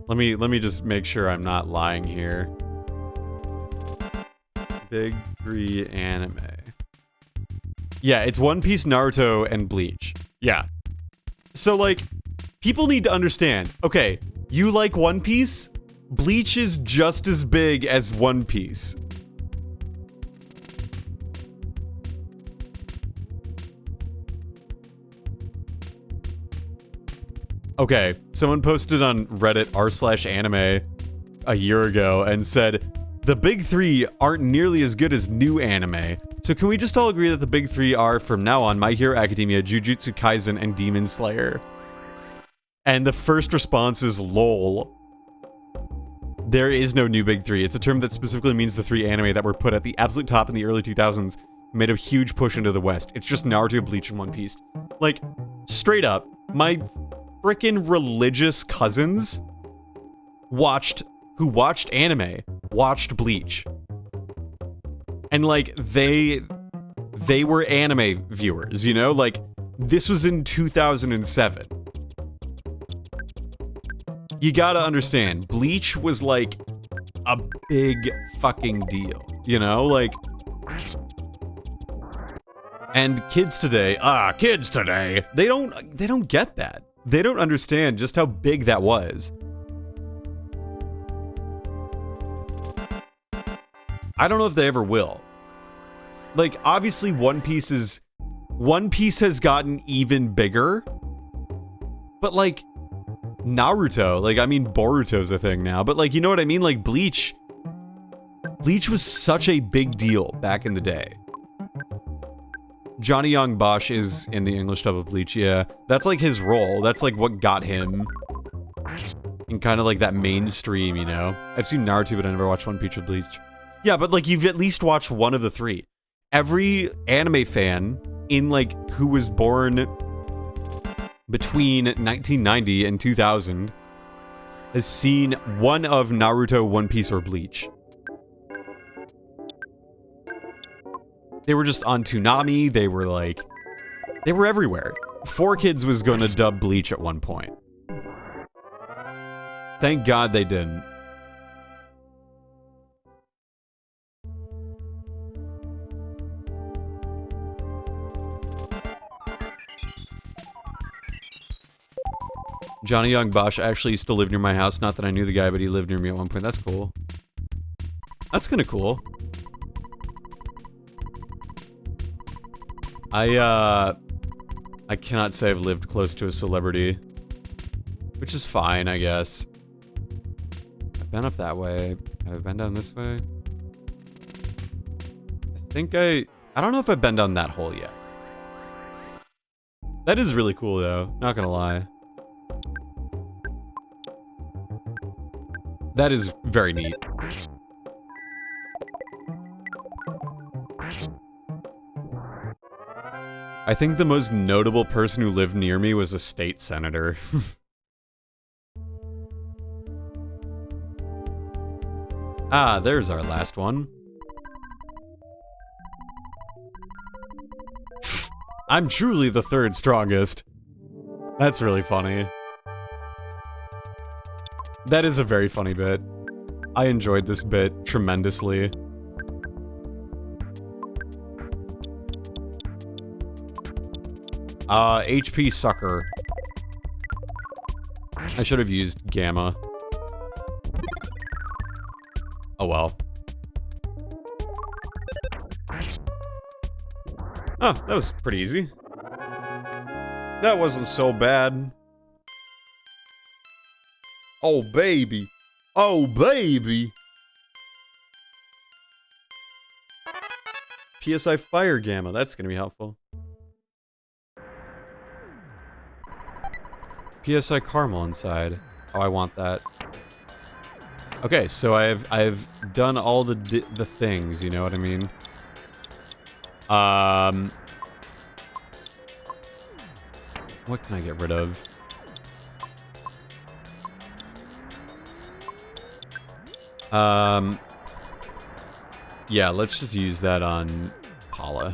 Let me just make sure I'm not lying here. Big three anime. Yeah, it's One Piece, Naruto, and Bleach. Yeah. So, like, people need to understand, okay, you like One Piece? Bleach is just as big as One Piece. Okay, someone posted on Reddit r/anime a year ago and said, the big three aren't nearly as good as new anime. So can we just all agree that the big three are, from now on, My Hero Academia, Jujutsu Kaisen, and Demon Slayer? And the first response is lol. There is no new big three. It's a term that specifically means the three anime that were put at the absolute top in the early 2000s, made a huge push into the West. It's just Naruto, Bleach, and One Piece. Like, straight up, my frickin' religious cousins who watched anime, watched Bleach. And, like, they were anime viewers, you know? Like, this was in 2007. You gotta understand, Bleach was, like, a big fucking deal, you know? Like, and kids today, they don't get that. They don't understand just how big that was. I don't know if they ever will. Like, obviously One Piece has gotten even bigger. But, like, Naruto, like, I mean, Boruto's a thing now, but, like, you know what I mean? Like, Bleach was such a big deal back in the day. Johnny Young Bosch is in the English dub of Bleach, yeah. That's, like, his role. That's, like, what got him in kind of, like, that mainstream, you know? I've seen Naruto, but I never watched One Piece or Bleach. Yeah, but, like, you've at least watched one of the three. Every anime fan in, like, who was born between 1990 and 2000 has seen one of Naruto, One Piece, or Bleach. They were just on Toonami, they were everywhere. 4Kids was going to dub Bleach at one point. Thank God they didn't. Johnny Young Bosch actually used to live near my house. Not that I knew the guy, but he lived near me at one point. That's cool. That's kind of cool. I cannot say I've lived close to a celebrity. Which is fine, I guess. I've been up that way. Have I been down this way? I don't know if I've been down that hole yet. That is really cool, though. Not gonna lie. That is very neat. I think the most notable person who lived near me was a state senator. Ah, there's our last one. I'm truly the third strongest. That's really funny. That is a very funny bit. I enjoyed this bit tremendously. HP sucker. I should have used Gamma. Oh well. Oh, that was pretty easy. That wasn't so bad. Oh, baby. Oh, baby. PSI Fire Gamma. That's gonna be helpful. PSI Caramel inside. Oh, I want that. Okay, so I've done all the things, you know what I mean? What can I get rid of? Yeah, let's just use that on Paula.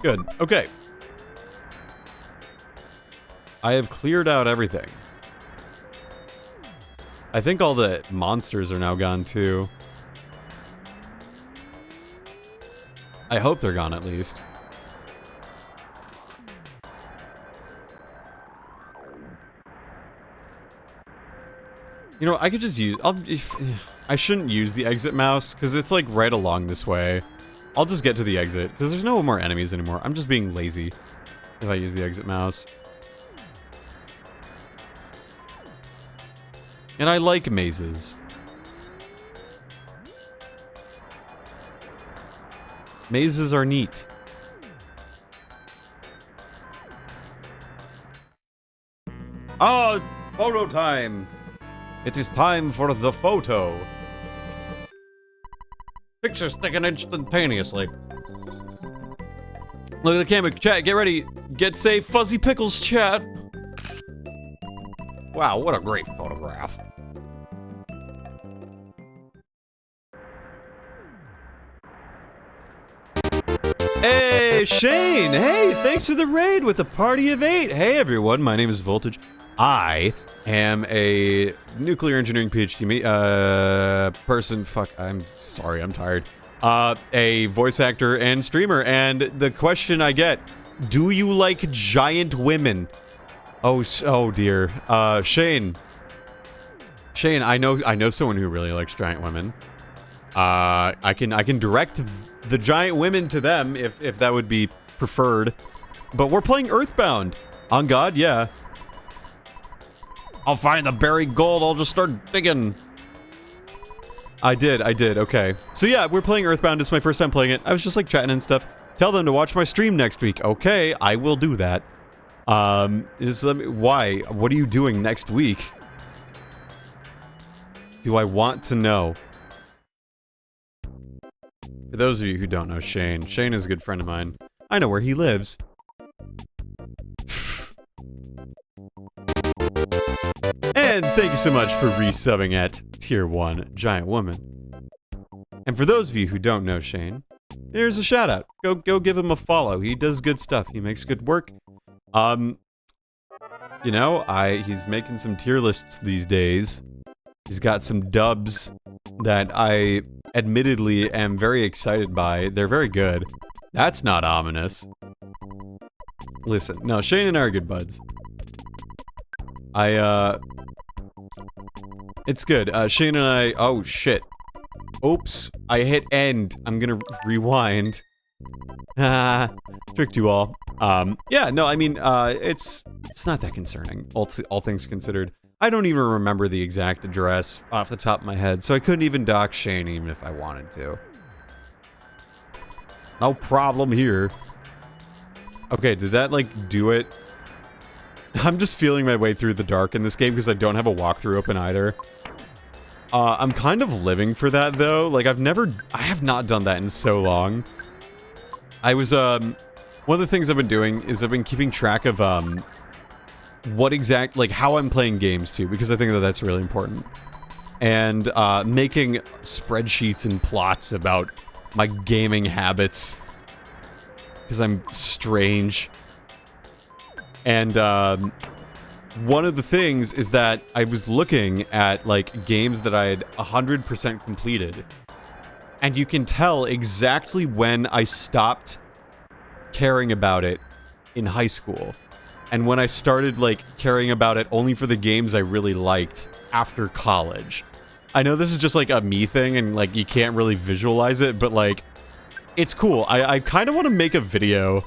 Good. Okay. I have cleared out everything. I think all the monsters are now gone too. I hope they're gone at least. You know, I could just use... I shouldn't use the exit mouse, because it's like right along this way. I'll just get to the exit, because there's no more enemies anymore. I'm just being lazy if I use the exit mouse. And I like mazes. Mazes are neat. Oh, photo time! It is time for the photo. Pictures taken instantaneously. Look at the camera, chat, get ready. Get safe, Fuzzy Pickles, chat. Wow, what a great photograph. Hey, Shane! Hey, thanks for the raid with a party of 8. Hey, everyone, my name is Voltage. I am a nuclear engineering PhD person. Fuck, I'm sorry, I'm tired. A voice actor and streamer, and the question I get, do you like giant women? Oh dear. Shane, I know someone who really likes giant women. I can direct the giant women to them if that would be preferred. But we're playing EarthBound. On God, yeah. I'll find the buried gold, I'll just start digging. I did, okay. So yeah, we're playing EarthBound, it's my first time playing it. I was just like chatting and stuff. Tell them to watch my stream next week. Okay, I will do that. Why? What are you doing next week? Do I want to know? For those of you who don't know Shane is a good friend of mine. I know where he lives. And thank you so much for resubbing at Tier 1 Giant Woman. And for those of you who don't know Shane, Here's a shout out. Go give him a follow. He does good stuff. He makes good work. You know, he's making some tier lists these days. He's got some dubs that I admittedly am very excited by. They're very good. That's not ominous. Listen, no, Shane and I are good buds. It's good. Shane and I... Oh, shit. Oops. I hit end. I'm gonna rewind. Tricked you all. Yeah, no, I mean, it's not that concerning, all things considered. I don't even remember the exact address off the top of my head, so I couldn't even dox Shane even if I wanted to. No problem here. Okay, did that, like, do it? I'm just feeling my way through the dark in this game because I don't have a walkthrough open either. I'm kind of living for that, though. Like, I have not done that in so long. I was, one of the things I've been doing is I've been keeping track of, how I'm playing games, too, because I think that that's really important. And, making spreadsheets and plots about my gaming habits. Because I'm strange. And, one of the things is that I was looking at, like, games that I had 100% completed. And you can tell exactly when I stopped caring about it in high school. And when I started, like, caring about it only for the games I really liked after college. I know this is just, like, a me thing, and, like, you can't really visualize it, but, like, it's cool. I kind of want to make a video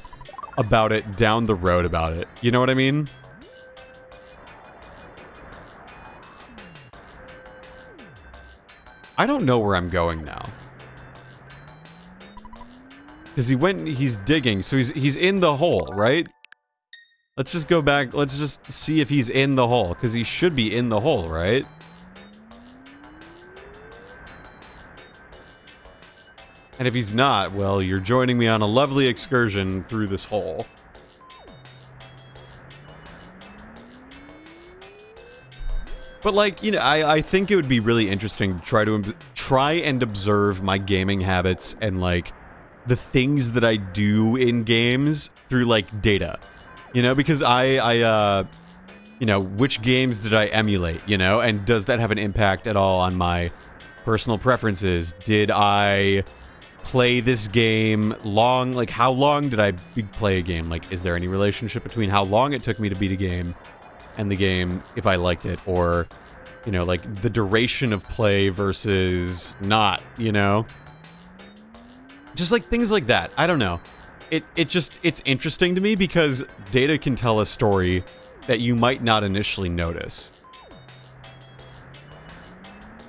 about it down the road about it. You know what I mean? I don't know where I'm going now. Because he's digging, so he's in the hole, right? Let's just go back, let's just see if he's in the hole, because he should be in the hole, right? And if he's not, well, you're joining me on a lovely excursion through this hole. But, like, you know, I think it would be really interesting to try and observe my gaming habits and, like, the things that I do in games through, like, data. You know, because you know, which games did I emulate, you know? And does that have an impact at all on my personal preferences? Did I play this game long? Like, how long did I play a game? Like, is there any relationship between how long it took me to beat a game and the game, if I liked it, or, you know, like, the duration of play versus not, you know? Just, like, things like that. I don't know. It's interesting to me because data can tell a story that you might not initially notice.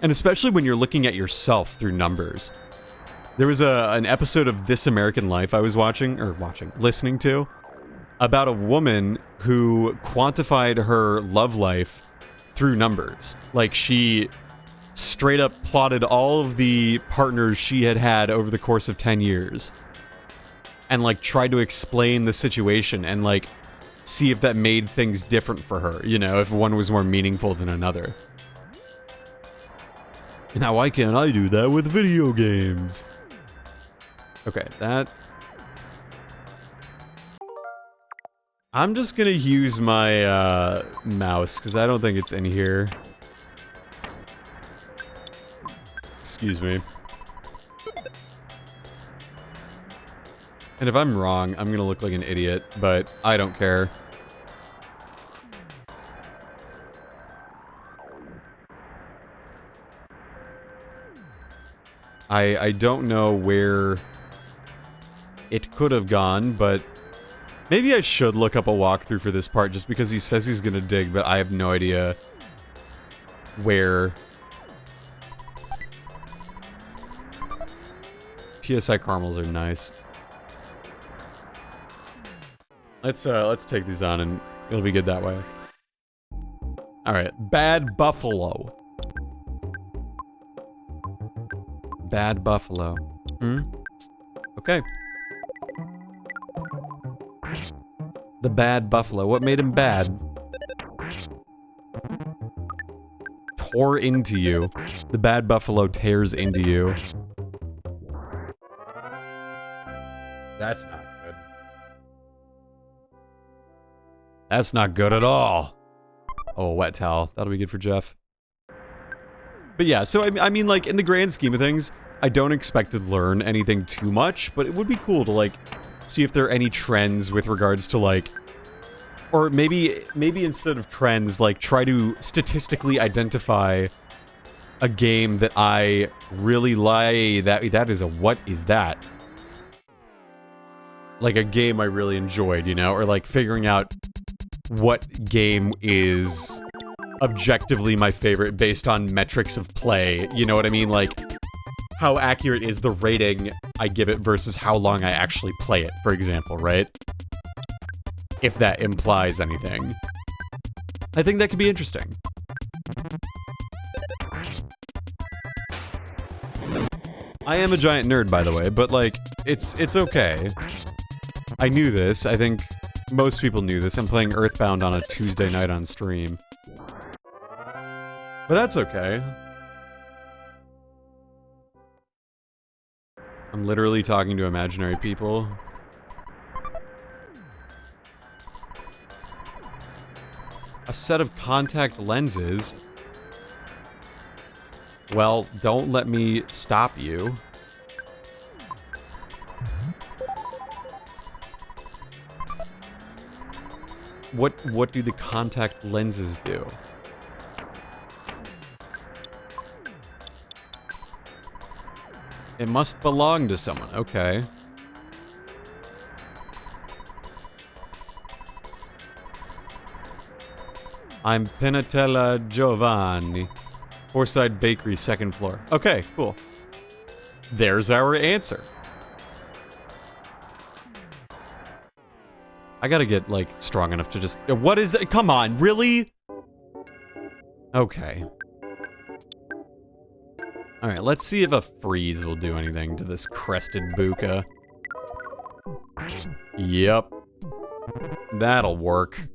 And especially when you're looking at yourself through numbers. There was an episode of This American Life I was listening to, about a woman who quantified her love life through numbers. Like, she straight up plotted all of the partners she had had over the course of 10 years. And, like, tried to explain the situation and, like, see if that made things different for her, you know, if one was more meaningful than another. Now, why can't I do that with video games? Okay, that... I'm just gonna use my, mouse, because I don't think it's in here. Excuse me. And if I'm wrong, I'm gonna look like an idiot, but I don't care. I don't know where it could have gone, but maybe I should look up a walkthrough for this part just because he says he's gonna dig, but I have no idea where. PSI caramels are nice. Let's take these on and it'll be good that way. Alright, Bad Buffalo. Bad Buffalo. Okay. The Bad Buffalo. What made him bad? Tore into you. The Bad Buffalo tears into you. That's not good. That's not good at all. Oh, a wet towel. That'll be good for Jeff. But yeah, so I mean, like, in the grand scheme of things, I don't expect to learn anything too much, but it would be cool to, like, see if there are any trends with regards to, like... Or maybe instead of trends, like, try to statistically identify a game that I really like. That is a... What is that? Like, a game I really enjoyed, you know? Or, like, figuring out what game is objectively my favorite based on metrics of play. You know what I mean? Like, how accurate is the rating I give it versus how long I actually play it, for example, right? If that implies anything. I think that could be interesting. I am a giant nerd, by the way, but, like, it's okay. I knew this. I think most people knew this. I'm playing EarthBound on a Tuesday night on stream. But that's okay. I'm literally talking to imaginary people. A set of contact lenses. Well, don't let me stop you. What do the contact lenses do? It must belong to someone. Okay. I'm Penatella Giovanni. Foreside Bakery, second floor. Okay, cool. There's our answer. I gotta get, like, strong enough to just... What is it? Come on, really? Okay. Alright, let's see if a freeze will do anything to this crested buka. Yep. That'll work.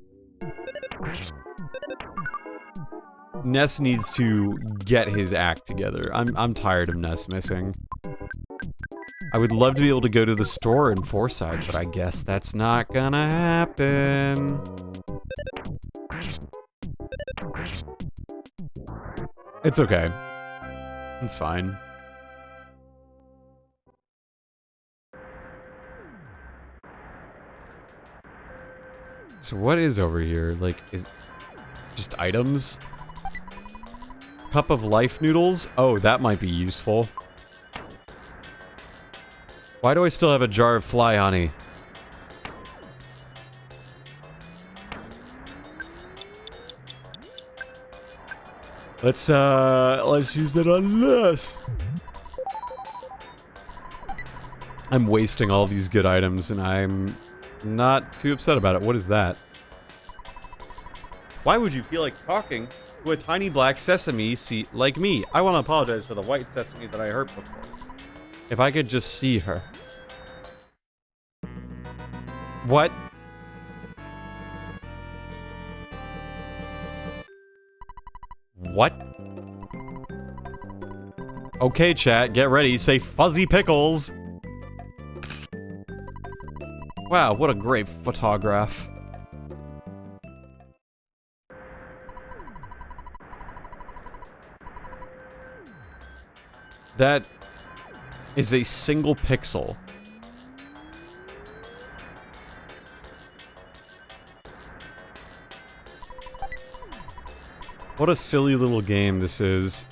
Ness needs to get his act together. I'm tired of Ness missing. I would love to be able to go to the store in Forside, but I guess that's not gonna happen. It's okay. It's fine. So what is over here? Like, is just items? Cup of life noodles? Oh, that might be useful. Why do I still have a jar of fly honey? Let's use that on this. I'm wasting all these good items and I'm not too upset about it. What is that? Why would you feel like talking to a tiny black sesame seed like me? I want to apologize for the white sesame that I heard before. If I could just see her. What? What? Okay, chat, get ready. Say fuzzy pickles. Wow, what a great photograph. That is a single pixel. What a silly little game this is.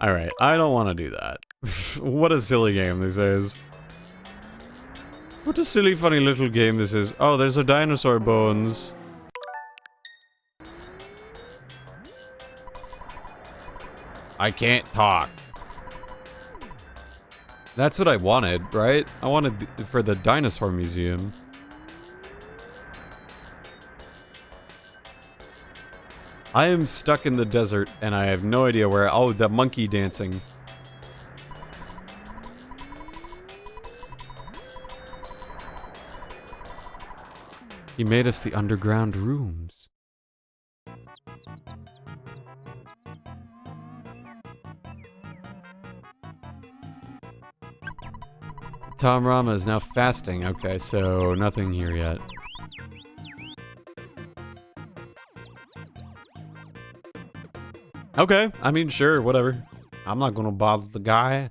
Alright, I don't want to do that. What a silly game this is. What a silly, funny little game this is. Oh, there's a dinosaur bones. I can't talk. That's what I wanted, right? I wanted for the dinosaur museum. I am stuck in the desert and I have no idea where. Oh, the monkey dancing. He made us the underground rooms. Tom Rama is now fasting. Okay, so nothing here yet. Okay, I mean, sure, whatever. I'm not gonna bother the guy.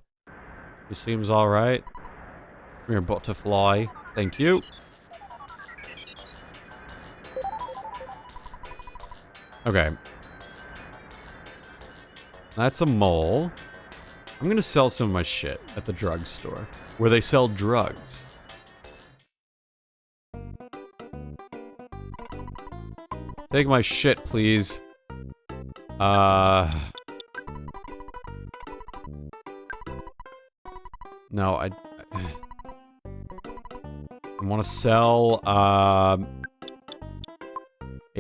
He seems alright. Come here, butterfly. Thank you. Okay. That's a mole. I'm gonna sell some of my shit at the drugstore, where they sell drugs. Take my shit, please. No, I want to sell, a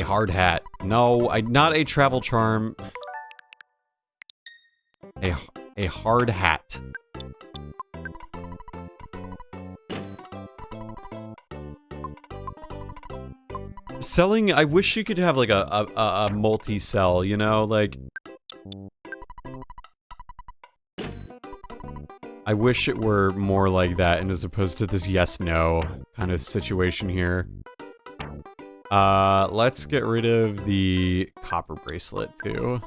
hard hat. No, not a travel charm. A hard hat. Selling, I wish you could have like a multi-sell, you know, like I wish it were more like that and as opposed to this yes-no kind of situation here. Let's get rid of the copper bracelet too.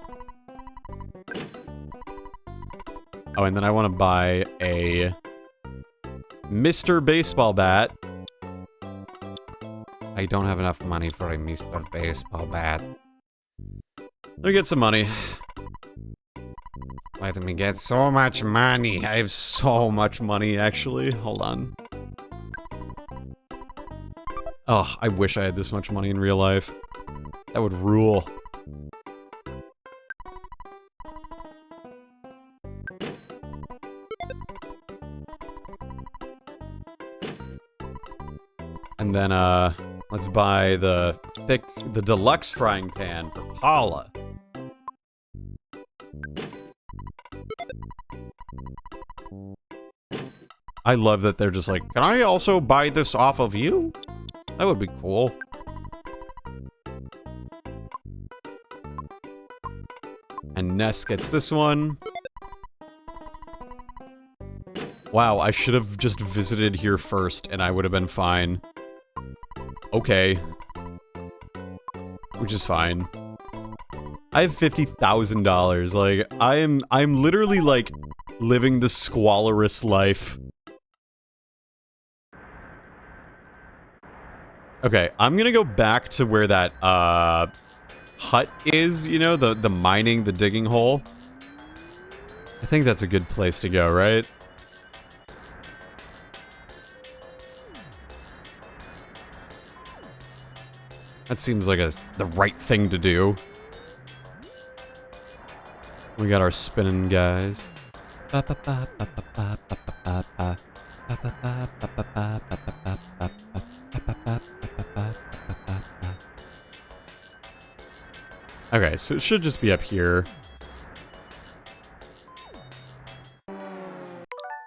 Oh, and then I want to buy a Mr. Baseball bat. I don't have enough money for a Mr. Baseball bat. Let me get some money. Let me get so much money. I have so much money, actually. Hold on. Oh, I wish I had this much money in real life. That would rule. And then, let's buy the deluxe frying pan for Paula. I love that they're just like, can I also buy this off of you? That would be cool. And Ness gets this one. Wow, I should have just visited here first and I would have been fine. Okay. Which is fine. I have $50,000. Like, I'm literally like living the squalorous life. Okay, I'm gonna go back to where that hut is, you know, the mining, the digging hole. I think that's a good place to go, right? That seems like the right thing to do. We got our spinning guys. Okay, so it should just be up here.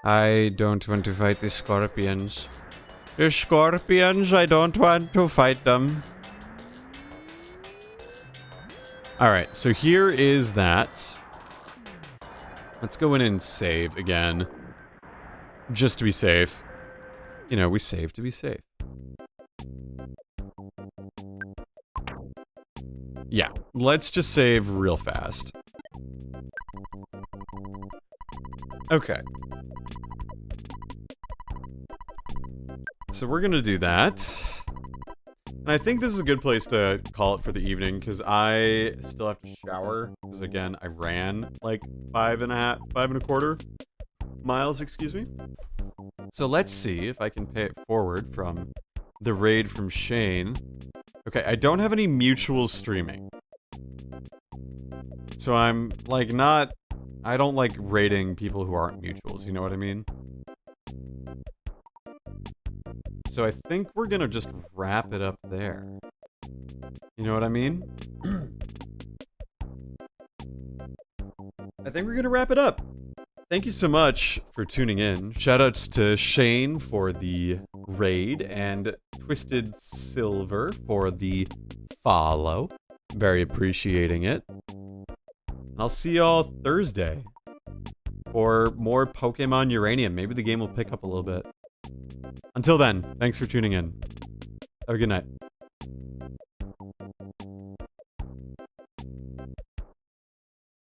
I don't want to fight the scorpions. The scorpions, I don't want to fight them. Alright, so here is that. Let's go in and save again. Just to be safe. You know, we save to be safe. Yeah, let's just save real fast. Okay. So we're gonna do that. And I think this is a good place to call it for the evening, because I still have to shower. Because again, I ran like 5.25 miles, excuse me. So let's see if I can pay it forward from the raid from Shane. Okay, I don't have any mutual streaming. So I'm like I don't like raiding people who aren't mutuals, you know what I mean? So I think we're gonna just wrap it up there. You know what I mean? I think we're gonna wrap it up. Thank you so much for tuning in. Shoutouts to Shane for the raid and Twisted Silver for the follow. Very appreciating it. I'll see y'all Thursday for more Pokemon Uranium. Maybe the game will pick up a little bit. Until then, thanks for tuning in. Have a good night.